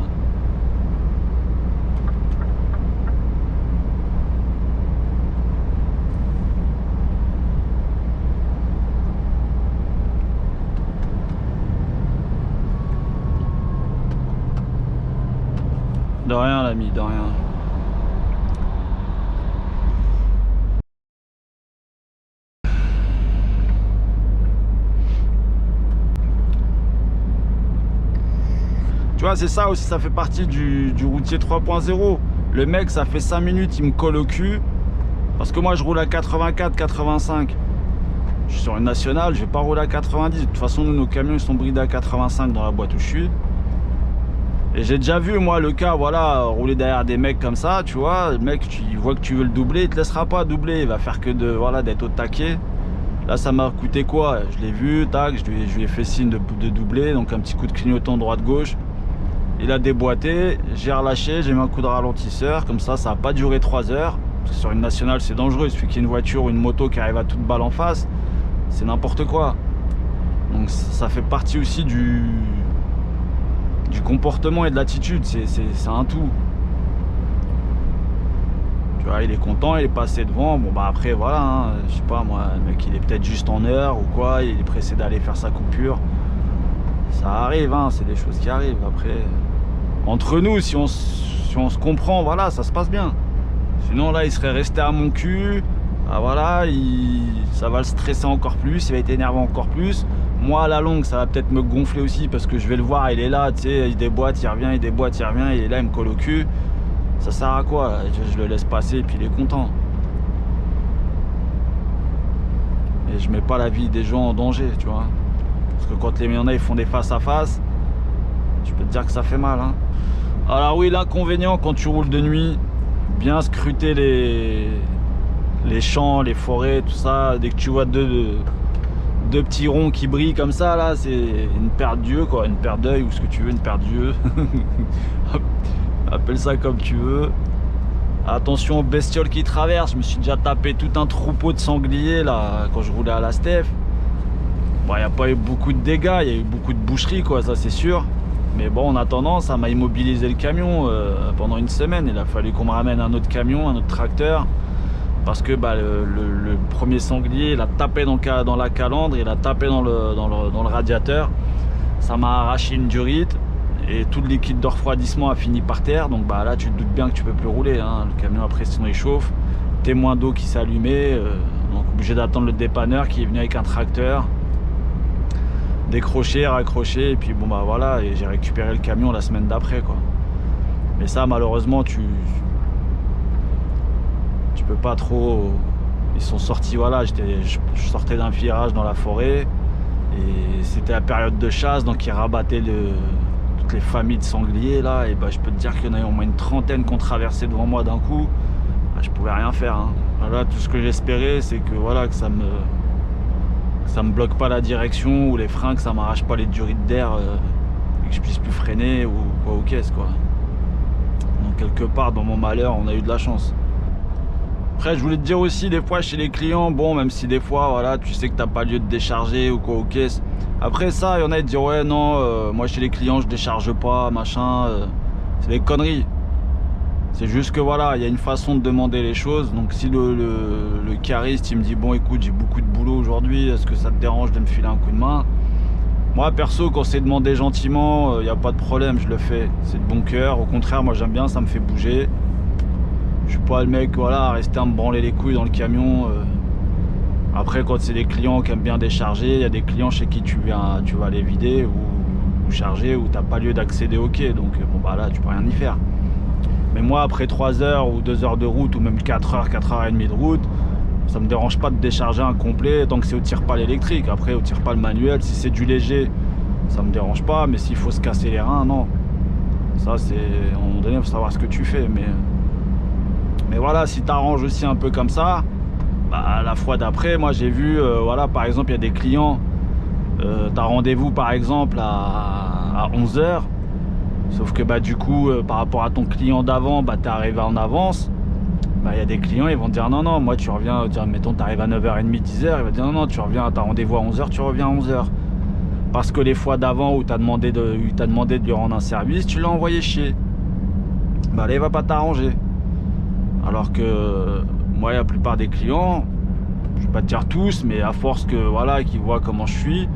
De rien l'ami, de rien. Tu vois, c'est ça aussi, ça fait partie du routier 3.0. Le mec, ça fait 5 minutes, il me colle au cul. Parce que moi, je roule à 84, 85. Je suis sur une nationale, je vais pas rouler à 90. De toute façon, nous, nos camions, ils sont bridés à 85 dans la boîte où je suis. Et j'ai déjà vu, moi, le cas, voilà, rouler derrière des mecs comme ça, tu vois. Le mec, il voit que tu veux le doubler, il te laissera pas doubler. Il va faire que voilà, d'être au taquet. Là, ça m'a coûté quoi? Je l'ai vu, tac, je lui ai fait signe de doubler. Donc, un petit coup de clignotant droite-gauche. Il a déboîté, j'ai relâché, j'ai mis un coup de ralentisseur, comme ça n'a pas duré 3 heures. Parce que sur une nationale c'est dangereux, il suffit qu'il y ait une voiture ou une moto qui arrive à toute balle en face, c'est n'importe quoi. Donc ça fait partie aussi du comportement et de l'attitude, c'est un tout. Tu vois, il est content, il est passé devant, bon bah après voilà, hein, je sais pas moi, le mec il est peut-être juste en heure ou quoi, il est pressé d'aller faire sa coupure. Ça arrive, hein, c'est des choses qui arrivent après. Entre nous, si on se comprend, voilà, ça se passe bien. Sinon là il serait resté à mon cul. Ah, voilà, ça va le stresser encore plus, il va être énervé encore plus. Moi à la longue ça va peut-être me gonfler aussi parce que je vais le voir, il est là, tu sais, il déboîte, il revient, il déboîte, il revient, il est là, il me colle au cul. Ça sert à quoi? Je le laisse passer et puis il est content. Et je mets pas la vie des gens en danger, tu vois. Parce que quand les méandais ils font des face à face, je peux te dire que ça fait mal, hein. Alors oui, l'inconvénient quand tu roules de nuit, bien scruter les champs, les forêts, tout ça. Dès que tu vois deux petits ronds qui brillent comme ça, là, c'est une perte d'yeux, quoi, une perte d'œil ou ce que tu veux, une perte d'yeux. Appelle ça comme tu veux. Attention aux bestioles qui traversent. Je me suis déjà tapé tout un troupeau de sangliers là quand je roulais à la Steph. Bon, il n'y a pas eu beaucoup de dégâts, il y a eu beaucoup de boucheries, quoi, ça c'est sûr. Mais bon, en attendant, ça m'a immobilisé le camion pendant une semaine. Il a fallu qu'on me ramène un autre camion, un autre tracteur. Parce que bah, le premier sanglier, il a tapé dans la calandre, il a tapé dans le radiateur. Ça m'a arraché une durite. Et tout le liquide de refroidissement a fini par terre. Donc bah, là, tu te doutes bien que tu peux plus rouler. Hein. Le camion, après, sinon il chauffe. Témoin d'eau qui s'est allumé. Donc obligé d'attendre le dépanneur qui est venu avec un tracteur. Décroché, raccroché, et puis bon bah voilà, et j'ai récupéré le camion la semaine d'après quoi. Mais ça malheureusement tu peux pas trop. Ils sont sortis, voilà, je sortais d'un virage dans la forêt et c'était la période de chasse, donc ils rabattaient toutes les familles de sangliers là, et bah je peux te dire qu'il y en a au moins une trentaine qui ont traversé devant moi d'un coup. Bah, je pouvais rien faire hein. Voilà, tout ce que j'espérais c'est que voilà que ça me bloque pas la direction ou les freins, que ça m'arrache pas les durites d'air et que je puisse plus freiner ou quoi ou qu'est-ce quoi. Donc quelque part dans mon malheur on a eu de la chance. Après je voulais te dire aussi, des fois chez les clients, bon même si des fois voilà tu sais que t'as pas lieu de décharger ou quoi ou qu'est-ce. Après ça il y en a qui disent ouais non moi chez les clients je décharge pas machin, c'est des conneries. C'est juste que voilà, il y a une façon de demander les choses. Donc si le cariste il me dit bon écoute j'ai beaucoup de boulot aujourd'hui, est-ce que ça te dérange de me filer un coup de main? Moi perso quand c'est demandé gentiment, il n'y a pas de problème, je le fais. C'est de bon cœur, au contraire moi j'aime bien, ça me fait bouger. Je suis pas le mec voilà, à rester à me branler les couilles dans le camion. Après quand c'est des clients qui aiment bien décharger, il y a des clients chez qui tu vas les vider ou charger, où t'as pas lieu d'accéder au quai. Donc bon bah là tu peux rien y faire. Mais moi après 3 heures ou 2 heures de route ou même 4 heures, 4 heures et demie de route, ça me dérange pas de décharger un complet tant que c'est au tire-pale électrique. Après au tire-pale manuel, si c'est du léger, ça me dérange pas, mais s'il faut se casser les reins, non. Ça c'est, à un moment donné, il faut savoir ce que tu fais. Mais voilà, si t'arranges aussi un peu comme ça, bah, la fois d'après, moi j'ai vu, voilà par exemple il y a des clients, t'as rendez-vous par exemple à 11 heures. Sauf que bah du coup par rapport à ton client d'avant, bah t'es arrivé en avance. Bah il y a des clients, ils vont te dire non moi tu reviens, mettons t'arrives à 9h30, 10h, il va te dire non tu reviens, t'as rendez-vous à 11h, tu reviens à 11h. Parce que les fois d'avant où t'as demandé de lui rendre un service, tu l'as envoyé chier. Bah là il va pas t'arranger. Alors que moi la plupart des clients, je vais pas te dire tous, mais à force que voilà qu'ils voient comment je suis,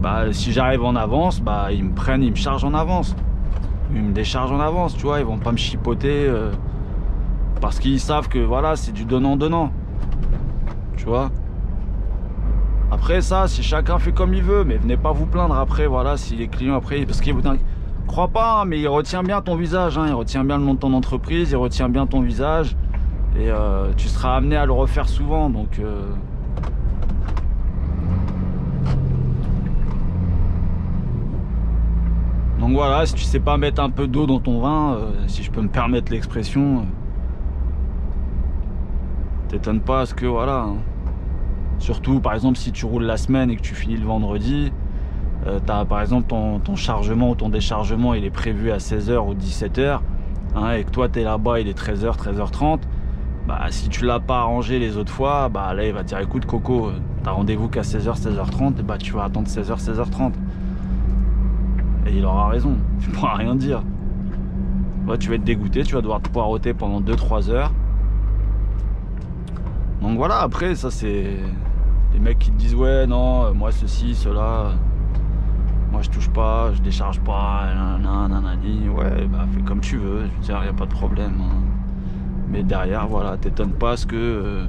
bah si j'arrive en avance, bah ils me prennent, ils me chargent en avance. Ils me déchargent en avance, tu vois, ils vont pas me chipoter parce qu'ils savent que voilà, c'est du donnant-donnant. Tu vois. Après ça, si chacun fait comme il veut, mais venez pas vous plaindre après, voilà, si les clients après, parce qu'ils vous crois pas, hein, mais il retient bien ton visage, hein, il retient bien le nom de ton entreprise, il retient bien ton visage, et tu seras amené à le refaire souvent, donc voilà, si tu sais pas mettre un peu d'eau dans ton vin, si je peux me permettre l'expression, t'étonnes pas à ce que voilà. Hein. Surtout par exemple si tu roules la semaine et que tu finis le vendredi, t'as par exemple ton chargement ou ton déchargement il est prévu à 16h ou 17h, hein, et que toi t'es là-bas il est 13h, 13h30, bah si tu l'as pas arrangé les autres fois, bah là il va te dire écoute Coco, t'as rendez-vous qu'à 16h, 16h30, et bah tu vas attendre 16h, 16h30. Et il aura raison, tu pourras rien dire. Ouais, tu vas être dégoûté, tu vas devoir te poireauter pendant 2-3 heures. Donc voilà, après ça c'est les mecs qui te disent ouais non, moi ceci, cela, moi je touche pas, je décharge pas, nanani. Ouais bah fais comme tu veux, je veux dire, y a pas de problème. Hein. Mais derrière voilà, t'étonnes pas ce que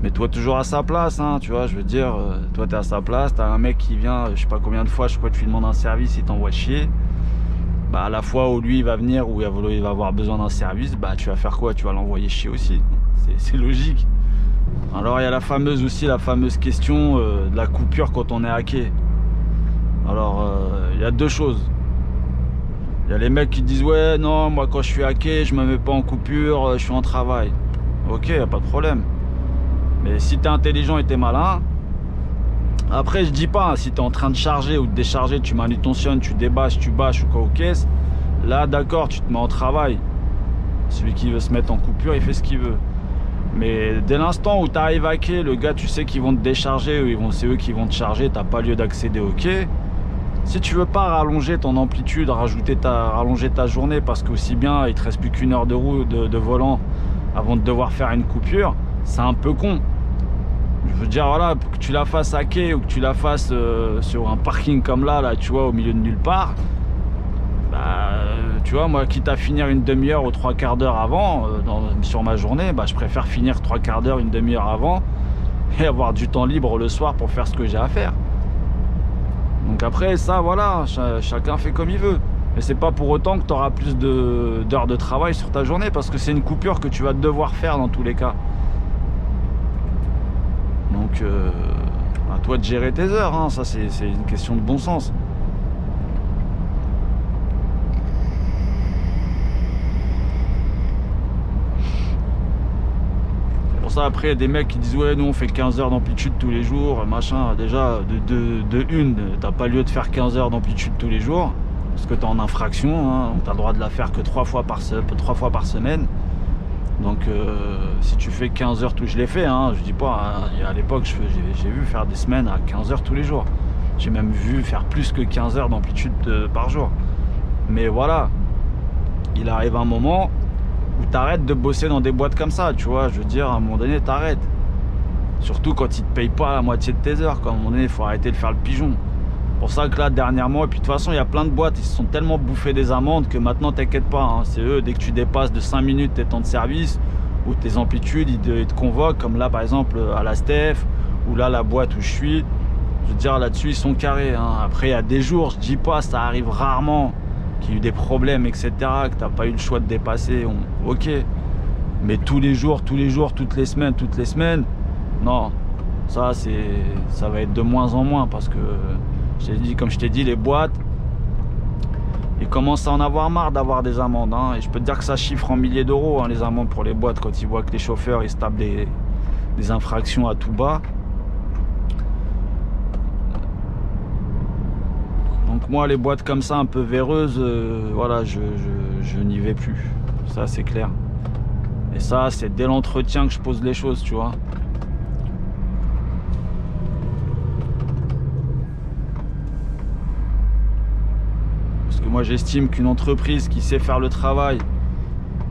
mets-toi toujours à sa place, hein, tu vois, je veux dire, toi t'es à sa place, t'as un mec qui vient, je sais pas combien de fois, je crois que tu lui demandes un service, il t'envoie chier. Bah à la fois où lui il va venir, où il va avoir besoin d'un service, bah tu vas faire quoi? Tu vas l'envoyer chier aussi. C'est logique. Alors il y a la fameuse question de la coupure quand on est hacké. Alors il y a deux choses. Il y a les mecs qui disent ouais non, moi quand je suis hacké, je me mets pas en coupure, je suis en travail. Ok, y a pas de problème. Mais si t'es intelligent et t'es malin, après je dis pas, hein, si t'es en train de charger ou de décharger, tu manutentionnes, tu débâches, tu bâches ou quoi aux caisses, là d'accord, tu te mets en travail. Celui qui veut se mettre en coupure, il fait ce qu'il veut. Mais dès l'instant où tu arrives à quai, le gars tu sais qu'ils vont te décharger ou c'est eux qui vont te charger, t'as pas lieu d'accéder au quai, Si tu veux pas rallonger ton amplitude, rallonger ta journée, parce qu'aussi bien il te reste plus qu'une heure de route de volant avant de devoir faire une coupure, c'est un peu con. Je veux dire, voilà, que tu la fasses à quai ou que tu la fasses sur un parking comme là, tu vois, au milieu de nulle part, bah, tu vois, moi, quitte à finir une demi-heure ou trois quarts d'heure avant sur ma journée, bah, je préfère finir trois quarts d'heure, une demi-heure avant et avoir du temps libre le soir pour faire ce que j'ai à faire. Donc après, ça, voilà, chacun fait comme il veut. Mais c'est pas pour autant que tu auras plus d'heures de travail sur ta journée, parce que c'est une coupure que tu vas devoir faire dans tous les cas. Donc, à toi de gérer tes heures, hein. Ça c'est une question de bon sens. C'est pour ça, après, des mecs qui disent ouais, nous on fait 15 heures d'amplitude tous les jours, machin. Déjà, t'as pas lieu de faire 15 heures d'amplitude tous les jours, parce que t'es en infraction, hein. T'as le droit de la faire que 3 fois par semaine. Donc si tu fais 15 heures je l'ai fait, hein, je dis pas, hein, à l'époque j'ai vu faire des semaines à 15 heures tous les jours. J'ai même vu faire plus que 15 heures d'amplitude par jour. Mais voilà, il arrive un moment où t'arrêtes de bosser dans des boîtes comme ça, tu vois. Je veux dire, à un moment donné, t'arrêtes. Surtout quand ils te payent pas la moitié de tes heures, quoi. À un moment donné, il faut arrêter de faire le pigeon. Pour ça que là, dernièrement, et puis de toute façon, il y a plein de boîtes, ils se sont tellement bouffés des amendes que maintenant, t'inquiète pas, hein, c'est eux, dès que tu dépasses de 5 minutes tes temps de service ou tes amplitudes, ils te convoquent, comme là, par exemple, à la STEF, ou là, la boîte où je suis. Je veux dire, là-dessus, ils sont carrés, hein. Après, il y a des jours, je dis pas, ça arrive rarement, qu'il y a eu des problèmes, etc., que t'as pas eu le choix de dépasser, ok. Mais tous les jours, toutes les semaines, non, ça va être de moins en moins, parce que comme je t'ai dit, les boîtes, ils commencent à en avoir marre d'avoir des amendes, hein. Et je peux te dire que ça chiffre en milliers d'euros, hein, les amendes pour les boîtes, quand ils voient que les chauffeurs ils se tapent des infractions à tout bas. Donc moi, les boîtes comme ça un peu véreuses, voilà, je n'y vais plus, ça c'est clair. Et ça, c'est dès l'entretien que je pose les choses, tu vois. Moi, j'estime qu'une entreprise qui sait faire le travail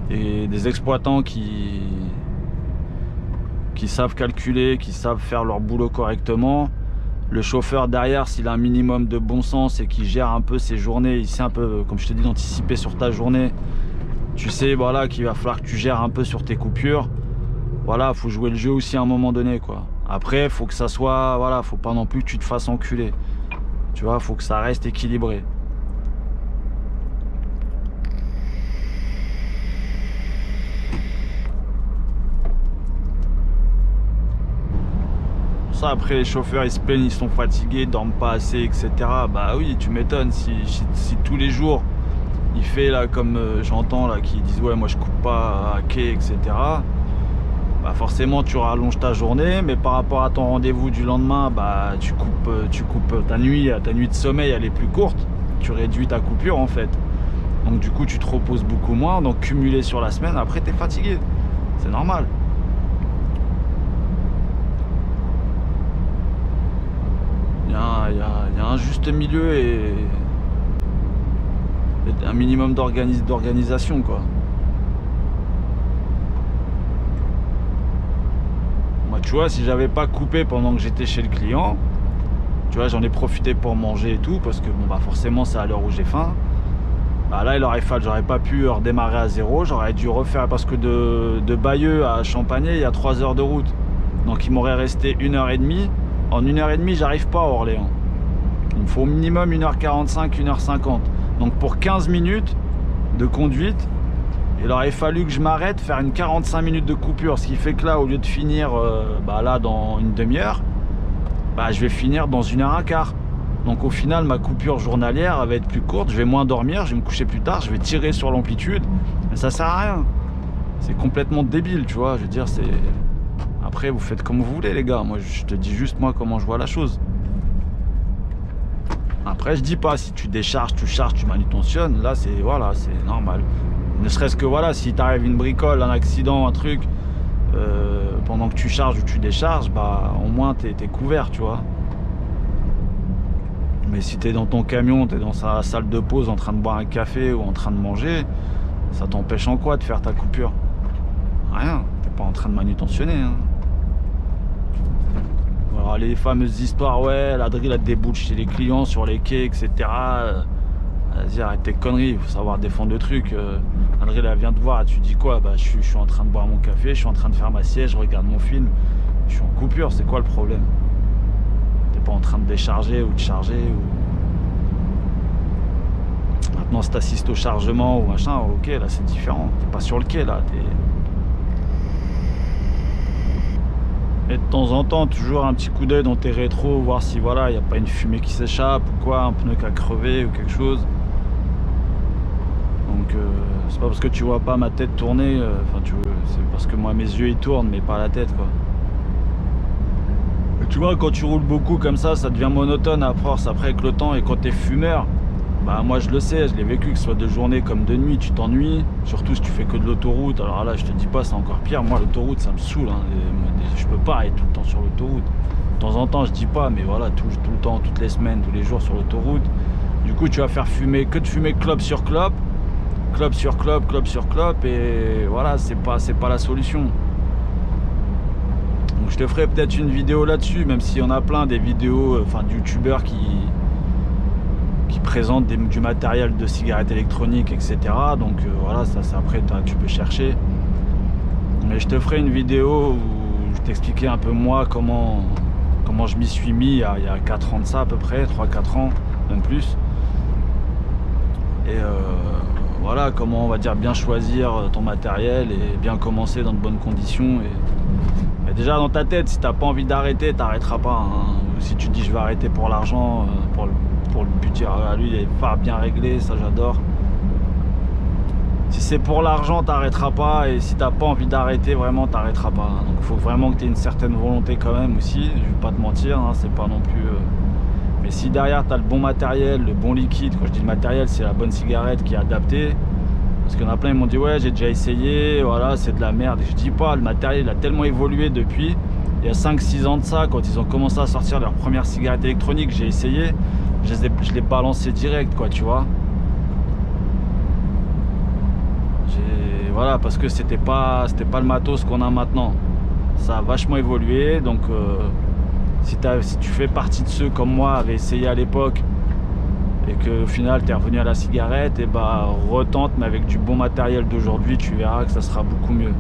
et des exploitants qui savent calculer, qui savent faire leur boulot correctement, le chauffeur derrière, s'il a un minimum de bon sens et qu'il gère un peu ses journées, il sait un peu, comme je te dis, d'anticiper sur ta journée, tu sais, voilà, qu'il va falloir que tu gères un peu sur tes coupures. Voilà, faut jouer le jeu aussi à un moment donné, quoi. Après, faut que ça soit, voilà, faut pas non plus que tu te fasses enculer. Tu vois, faut que ça reste équilibré. Ça, après, les chauffeurs ils se plaignent, ils sont fatigués, ils dorment pas assez, etc. Bah oui, tu m'étonnes, si tous les jours il fait là, comme j'entends là, qui disent ouais, moi je coupe pas à quai, etc. Bah forcément tu rallonges ta journée, mais par rapport à ton rendez-vous du lendemain, bah tu coupes ta nuit de sommeil, elle est plus courte, tu réduis ta coupure en fait. Donc du coup tu te reposes beaucoup moins, donc cumulé sur la semaine, après tu es fatigué, c'est normal. Il y a un juste milieu et un minimum d'organisation, quoi. Moi, tu vois, si j'avais pas coupé pendant que j'étais chez le client, tu vois, j'en ai profité pour manger et tout, parce que bon, bah forcément c'est à l'heure où j'ai faim. Bah là, j'aurais pas pu redémarrer à zéro, j'aurais dû refaire, parce que de Bayeux à Champagné, il y a 3 heures de route. Donc il m'aurait resté 1h30. En 1h30, j'arrive pas à Orléans. Il me faut au minimum 1h45, 1h50. Donc pour 15 minutes de conduite, il aurait fallu que je m'arrête, faire une 45 minutes de coupure. Ce qui fait que là, au lieu de finir là dans une demi-heure, bah, je vais finir dans 1h15. Donc au final, ma coupure journalière elle va être plus courte, je vais moins dormir, je vais me coucher plus tard, je vais tirer sur l'amplitude. Mais ça sert à rien. C'est complètement débile, tu vois. Je veux dire, c'est... Après, vous faites comme vous voulez, les gars. Moi, je te dis juste, moi, comment je vois la chose. Après, je dis pas, si tu décharges, tu charges, tu manutentionnes, là, c'est voilà, c'est normal. Ne serait-ce que, voilà, si t'arrive une bricole, un accident, un truc, pendant que tu charges ou tu décharges, bah, au moins, t'es couvert, tu vois. Mais si tu es dans ton camion, tu es dans sa salle de pause en train de boire un café ou en train de manger, ça t'empêche en quoi de faire ta coupure? Rien, t'es pas en train de manutentionner, hein. Alors les fameuses histoires, ouais, la drill elle déboule chez les clients sur les quais, etc. Vas-y, arrête tes conneries, il faut savoir défendre le truc. La drill elle vient te voir, tu dis quoi? Bah je suis en train de boire mon café, je suis en train de faire ma sieste, je regarde mon film, je suis en coupure, c'est quoi le problème? T'es pas en train de décharger ou de charger ou... Maintenant si t'assistes au chargement ou machin, ok, là c'est différent, t'es pas sur le quai là, t'es... Et de temps en temps, toujours un petit coup d'œil dans tes rétros, voir si voilà, il n'y a pas une fumée qui s'échappe ou quoi, un pneu qui a crevé ou quelque chose. Donc c'est pas parce que tu vois pas ma tête tourner, c'est parce que moi mes yeux ils tournent mais pas la tête quoi. Et tu vois, quand tu roules beaucoup comme ça devient monotone à force après avec le temps, et quand t'es fumeur, bah moi je le sais, je l'ai vécu, que ce soit de journée comme de nuit, tu t'ennuies, surtout si tu fais que de l'autoroute. Alors là je te dis pas, c'est encore pire, moi l'autoroute ça me saoule, hein. Je peux pas être tout le temps sur l'autoroute. De temps en temps je dis pas, mais voilà, tout le temps, toutes les semaines, tous les jours sur l'autoroute. Du coup tu vas faire fumer, que de fumer clope sur clope, clope sur clope, clope sur clope, et voilà, c'est pas la solution. Donc je te ferai peut-être une vidéo là-dessus, même s'il y en a plein des vidéos, de youtubeurs qui présentent du matériel de cigarettes électroniques, etc. Donc voilà, ça après tu peux chercher. Mais je te ferai une vidéo où je t'expliquais un peu moi comment je m'y suis mis il y a 4 ans de ça à peu près, 3-4 ans, même plus. Et voilà, comment on va dire bien choisir ton matériel et bien commencer dans de bonnes conditions. Et déjà dans ta tête, si t'as pas envie d'arrêter, t'arrêteras pas, hein. Ou si tu dis je vais arrêter pour l'argent, pour le budget, lui il est pas bien réglé, ça j'adore. Si c'est pour l'argent, t'arrêteras pas, et si t'as pas envie d'arrêter, vraiment t'arrêteras pas. Donc il faut vraiment que tu aies une certaine volonté quand même aussi, je vais pas te mentir, hein, c'est pas non plus... Mais si derrière t'as le bon matériel, le bon liquide, quand je dis le matériel, c'est la bonne cigarette qui est adaptée. Parce qu'il y en a plein, ils m'ont dit ouais j'ai déjà essayé, voilà c'est de la merde. Et je dis pas, le matériel il a tellement évolué depuis. Il y a 5-6 ans de ça, quand ils ont commencé à sortir leur première cigarette électronique, j'ai essayé, je l'ai balancé direct quoi, tu vois. Voilà, parce que c'était pas le matos qu'on a maintenant. Ça a vachement évolué, donc si tu fais partie de ceux comme moi avaient essayé à l'époque et que au final tu es revenu à la cigarette, et bah retente, mais avec du bon matériel d'aujourd'hui, tu verras que ça sera beaucoup mieux.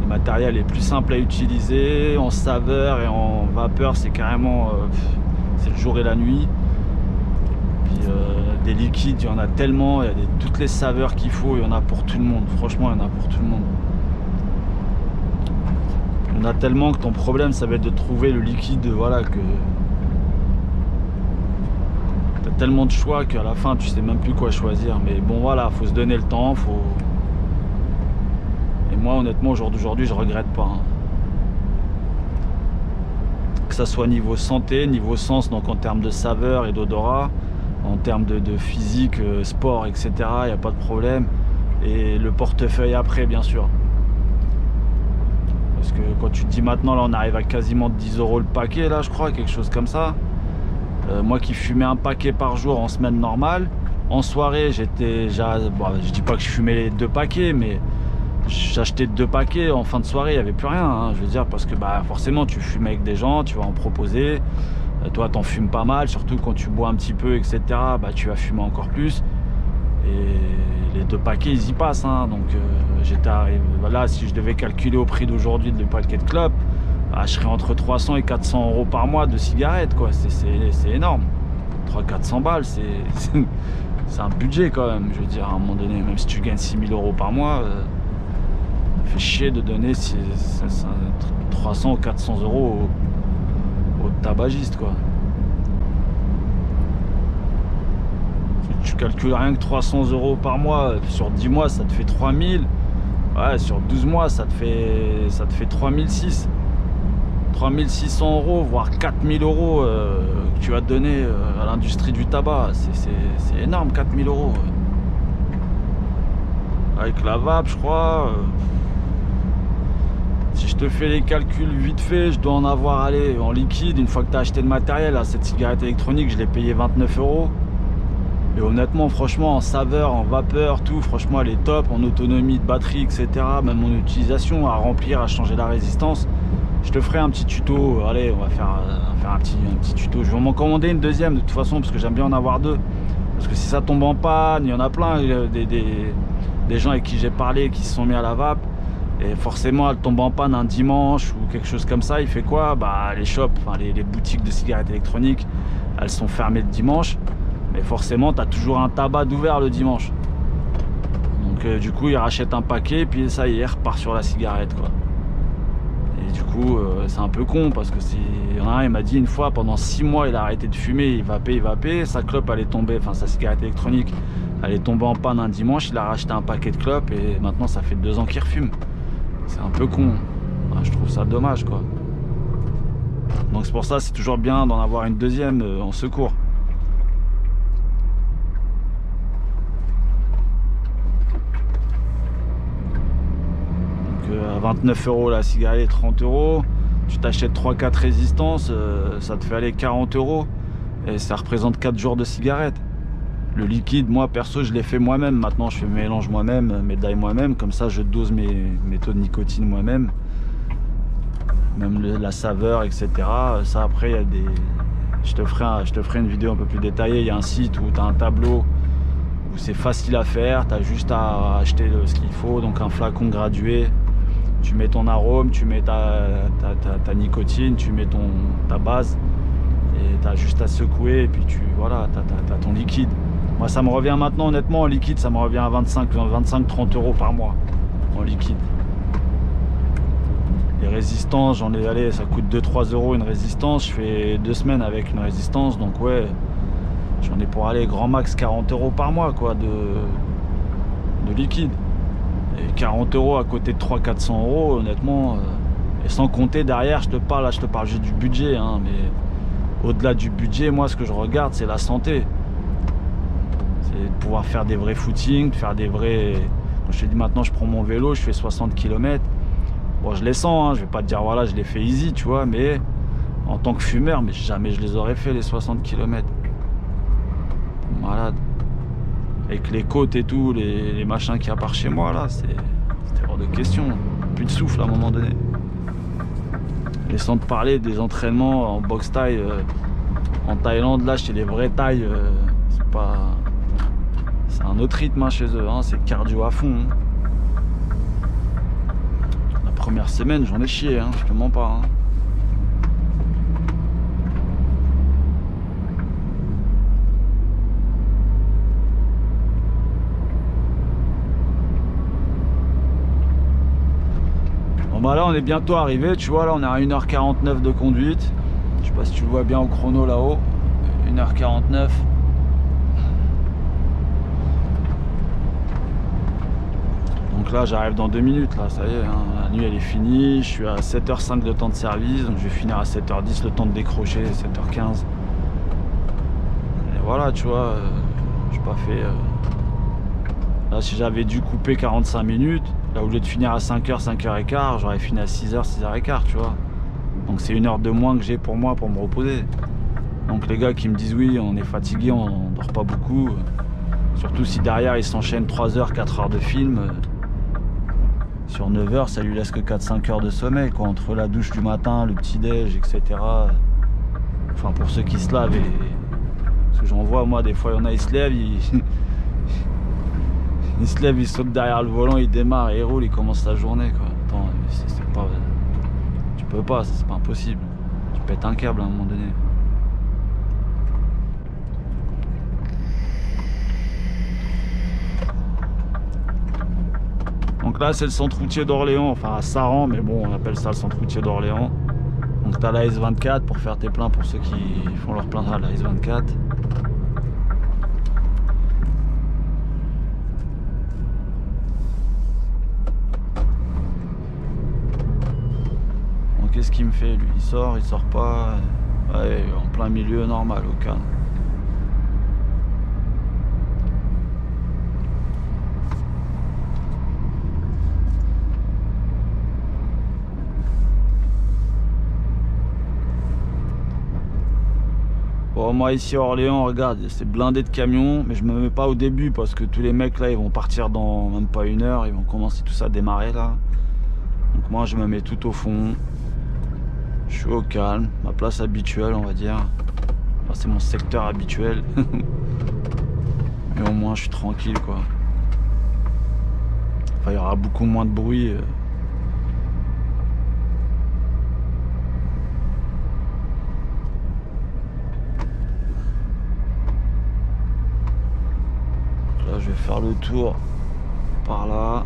Le matériel est plus simple à utiliser, en saveur et en vapeur, c'est carrément c'est le jour et la nuit. Puis des liquides, il y en a tellement, il y a toutes les saveurs qu'il faut, il y en a pour tout le monde, franchement il y en a pour tout le monde. Il y en a tellement que ton problème ça va être de trouver le liquide, voilà, que t'as tellement de choix qu'à la fin tu sais même plus quoi choisir. Mais bon voilà, faut se donner le temps, et moi honnêtement au jour d'aujourd'hui je regrette pas, hein. Que ça soit niveau santé, niveau sens, donc en termes de saveur et d'odorat, en termes de physique, sport, etc., il n'y a pas de problème. Et le portefeuille après, bien sûr. Parce que quand tu te dis maintenant, là on arrive à quasiment 10 € le paquet, là je crois, quelque chose comme ça. Moi qui fumais un paquet par jour en semaine normale, en soirée j'étais... Bon, je dis pas que je fumais les 2 paquets, mais j'achetais 2 paquets en fin de soirée, il n'y avait plus rien, hein, je veux dire, parce que bah, forcément tu fumes avec des gens, tu vas en proposer. Toi t'en fumes pas mal, surtout quand tu bois un petit peu, etc. Bah tu vas fumer encore plus. Et les 2 paquets ils y passent, hein. Donc j'étais arrivé, voilà, si je devais calculer au prix d'aujourd'hui de paquet de clopes, bah, je serais entre 300 et 400 € par mois de cigarettes quoi. C'est énorme. 300-400 balles, c'est un budget quand même, je veux dire, à un moment donné. Même si tu gagnes 6 000 € par mois, ça fait chier de donner 300 ou 400 € au tabagiste quoi. Tu calcules rien que 300 € par mois, sur 10 mois ça te fait 3000. Ouais, sur 12 mois ça te fait 3600. 3600 €, voire 4000 € que tu vas te donner à l'industrie du tabac. C'est énorme, 4000 €. Avec la vape, je crois. Si je te fais les calculs vite fait, je dois en avoir, allez, en liquide, une fois que tu as acheté le matériel, là, cette cigarette électronique, je l'ai payé 29 euros. Et honnêtement, franchement, en saveur, en vapeur, tout, franchement, elle est top, en autonomie de batterie, etc. Même en utilisation, à remplir, à changer la résistance. Je te ferai un petit tuto, allez, on va faire un petit tuto. Je vais m'en commander une deuxième de toute façon, parce que j'aime bien en avoir deux. Parce que si ça tombe en panne, il y en a plein, des gens avec qui j'ai parlé qui se sont mis à la vape. Et forcément, elle tombe en panne un dimanche ou quelque chose comme ça. Il fait quoi? Bah, les shops, enfin les boutiques de cigarettes électroniques, elles sont fermées le dimanche. Mais forcément, tu as toujours un tabac d'ouvert le dimanche. Donc, du coup, il rachète un paquet, puis ça y est, il repart sur la cigarette, quoi. Et du coup, c'est un peu con parce que il y en a un, il m'a dit une fois, pendant 6 mois, il a arrêté de fumer, il vapait. Sa clope, elle est tombée, enfin sa cigarette électronique, elle est tombée en panne un dimanche. Il a racheté un paquet de clopes et maintenant, ça fait 2 ans qu'il refume. C'est un peu con. Je trouve ça dommage, quoi. Donc c'est pour ça, c'est toujours bien d'en avoir une deuxième en secours. Donc à 29 euros la cigarette, 30 euros. Tu t'achètes 3-4 résistances, ça te fait aller 40 euros. Et ça représente 4 jours de cigarette. Le liquide, moi perso, je l'ai fait moi-même. Maintenant, je fais mes mélanges moi-même, mes dailles moi-même. Comme ça, je dose mes taux de nicotine moi-même. Même la saveur, etc. Ça, après, il y a des... Je te ferai une vidéo un peu plus détaillée. Il y a un site où tu as un tableau où c'est facile à faire. Tu as juste à acheter ce qu'il faut. Donc, un flacon gradué. Tu mets ton arôme, tu mets ta nicotine, tu mets ta base. Et tu as juste à secouer. Et puis, voilà, tu as ton liquide. Moi, ça me revient maintenant, honnêtement, en liquide, ça me revient à 25-30 euros par mois en liquide. Les résistances, j'en ai allé, ça coûte 2-3 euros une résistance. Je fais 2 semaines avec une résistance, donc ouais, j'en ai pour aller grand max 40 euros par mois, quoi, de liquide. Et 40 euros à côté de 300-400 euros, honnêtement, et sans compter derrière, je te parle juste du budget, hein, mais au-delà du budget, moi, ce que je regarde, c'est la santé. C'est de pouvoir faire des vrais footings, de faire des vrais... Quand je te dis maintenant, je prends mon vélo, je fais 60 km. Bon, je les sens, hein, je vais pas te dire, voilà, je les fais easy, tu vois, mais en tant que fumeur, mais jamais je les aurais fait, les 60 km. Malade. Avec les côtes et tout, les machins qu'il y a par chez moi, là, c'était hors de question. Plus de souffle à un moment donné. Et sans te parler des entraînements en boxe thaï en Thaïlande, là, chez les vrais thaïs, c'est pas... C'est un autre rythme, hein, chez eux, hein, c'est cardio à fond. Hein. La première semaine, j'en ai chié, hein, je te mens pas. Hein. Bon bah là, on est bientôt arrivé, tu vois, là on est à 1h49 de conduite. Je sais pas si tu le vois bien au chrono là-haut. 1h49. Donc là j'arrive dans 2 minutes, là ça y est, hein. La nuit elle est finie, je suis à 7h05 de temps de service, donc je vais finir à 7h10 le temps de décrocher, 7h15. Et voilà, tu vois, j'ai pas fait... Là si j'avais dû couper 45 minutes, là au lieu de finir à 5h, 5h15, j'aurais fini à 6h, 6h15, tu vois. Donc c'est 1 heure de moins que j'ai pour moi pour me reposer. Donc les gars qui me disent oui, on est fatigué, on dort pas beaucoup, surtout si derrière ils s'enchaînent 3 heures, 4 heures de film. Sur 9 heures, ça lui laisse que 4-5 heures de sommeil, quoi, entre la douche du matin, le petit-déj, etc. Enfin, pour ceux qui se lavent, parce que j'en vois, moi, des fois, il y en a, ils se lèvent, ils se lèvent, ils sautent derrière le volant, ils démarrent, ils roulent, ils commencent la journée, quoi. Attends, c'est pas... Tu peux pas, c'est pas impossible. Tu pètes un câble à un moment donné. Donc là c'est le centre routier d'Orléans, enfin à Saran, mais bon on appelle ça le centre routier d'Orléans. Donc tu as la S24 pour faire tes pleins pour ceux qui font leur plein à la S24. Donc qu'est-ce qu'il me fait lui? Il sort pas. Ouais, en plein milieu normal, au calme. Bon, moi ici à Orléans, regarde, c'est blindé de camions, mais je me mets pas au début parce que tous les mecs là, ils vont partir dans même pas 1 heure, ils vont commencer tout ça à démarrer là. Donc moi, je me mets tout au fond. Je suis au calme, ma place habituelle, on va dire. Enfin, c'est mon secteur habituel. Mais au moins, je suis tranquille, quoi. Enfin, il y aura beaucoup moins de bruit. Là, je vais faire le tour par là.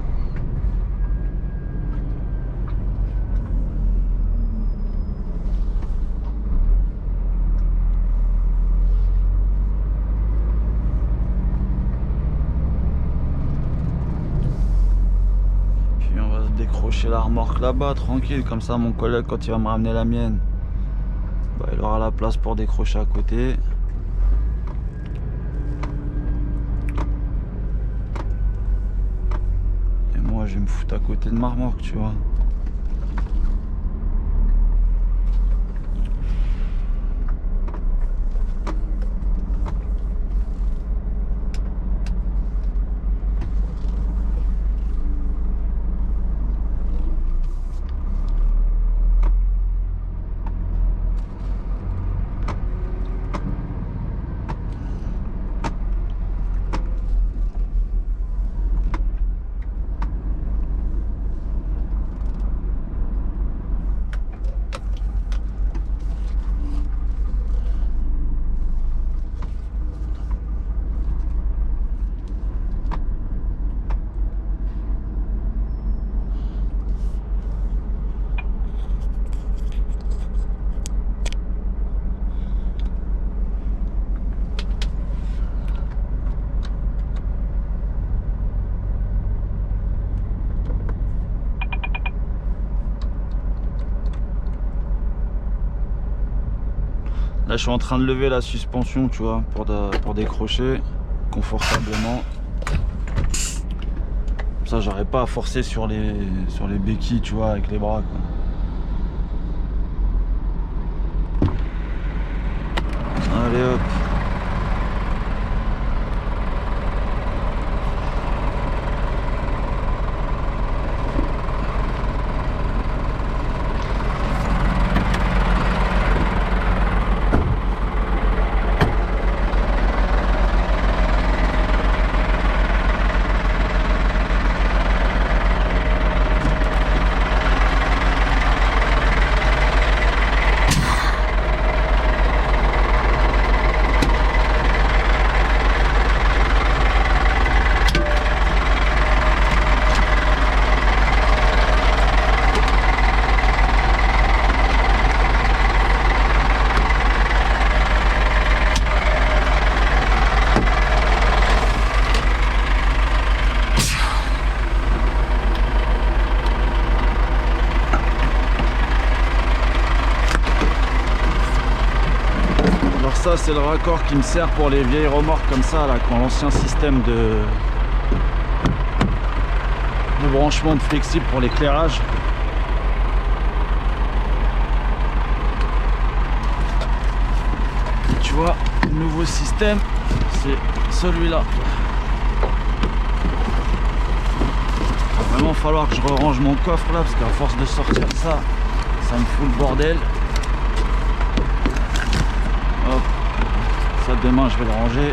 Puis on va se décrocher la remorque là-bas, tranquille. Comme ça, mon collègue, quand il va me ramener la mienne, bah, il aura la place pour décrocher à côté. Moi, je vais me foutre à côté de ma remorque, tu vois. Là, je suis en train de lever la suspension, tu vois, pour décrocher confortablement. Comme ça, j'aurais pas à forcer sur les béquilles, tu vois, avec les bras, quoi. Allez, hop. Ça, c'est le raccord qui me sert pour les vieilles remorques comme ça, là, qui ont l'ancien système de branchement de flexible pour l'éclairage. Tu vois, le nouveau système, c'est celui-là. Il va vraiment falloir que je range mon coffre là, parce qu'à force de sortir ça, ça me fout le bordel. Hop. Ça, demain, je vais le ranger.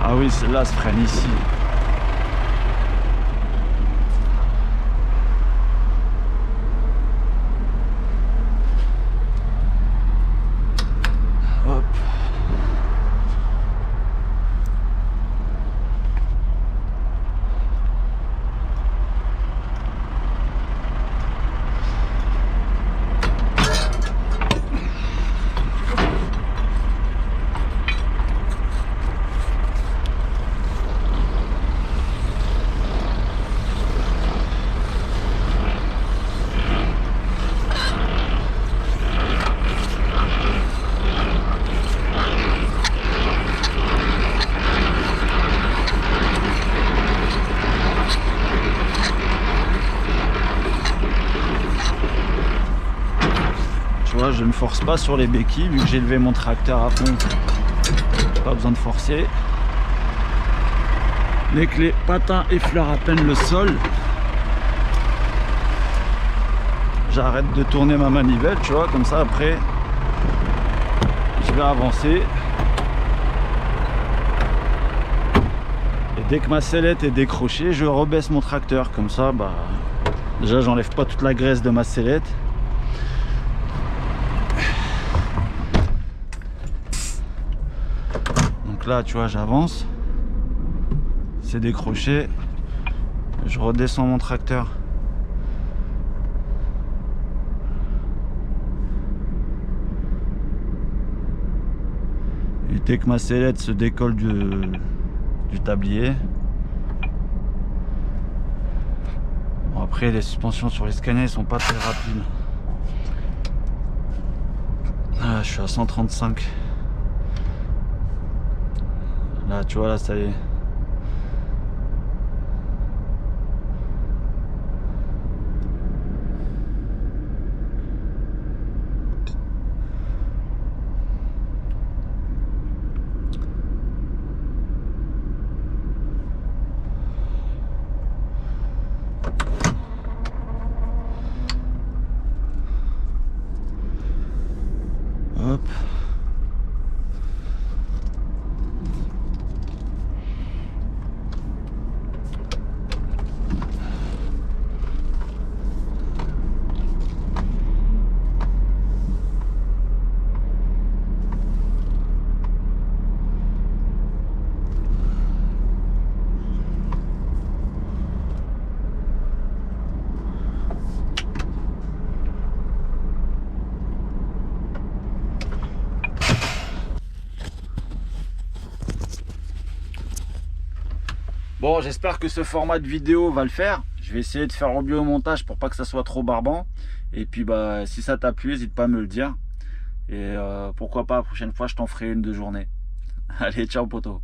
Ah oui, celle-là se freine ici. Hop. je ne force pas sur les béquilles vu que j'ai levé mon tracteur à fond. Pas besoin de forcer. Dès que les patins effleurent à peine le sol, j'arrête de tourner ma manivelle, tu vois, comme ça après je vais avancer. Et dès que ma sellette est décrochée, je rebaisse mon tracteur, comme ça bah déjà j'enlève pas toute la graisse de ma sellette. Donc là tu vois, j'avance, c'est décroché, je redescends mon tracteur. Et dès que ma sellette se décolle du tablier, bon, après les suspensions sur les scanners sont pas très rapides. Ah, je suis à 135. Là tu vois, là ça y est. Hop. Bon, j'espère que ce format de vidéo va le faire. Je vais essayer de faire au mieux au montage pour pas que ça soit trop barbant. Et puis bah si ça t'a plu, n'hésite pas à me le dire. Et pourquoi pas la prochaine fois je t'en ferai une de journée. Allez, ciao poto.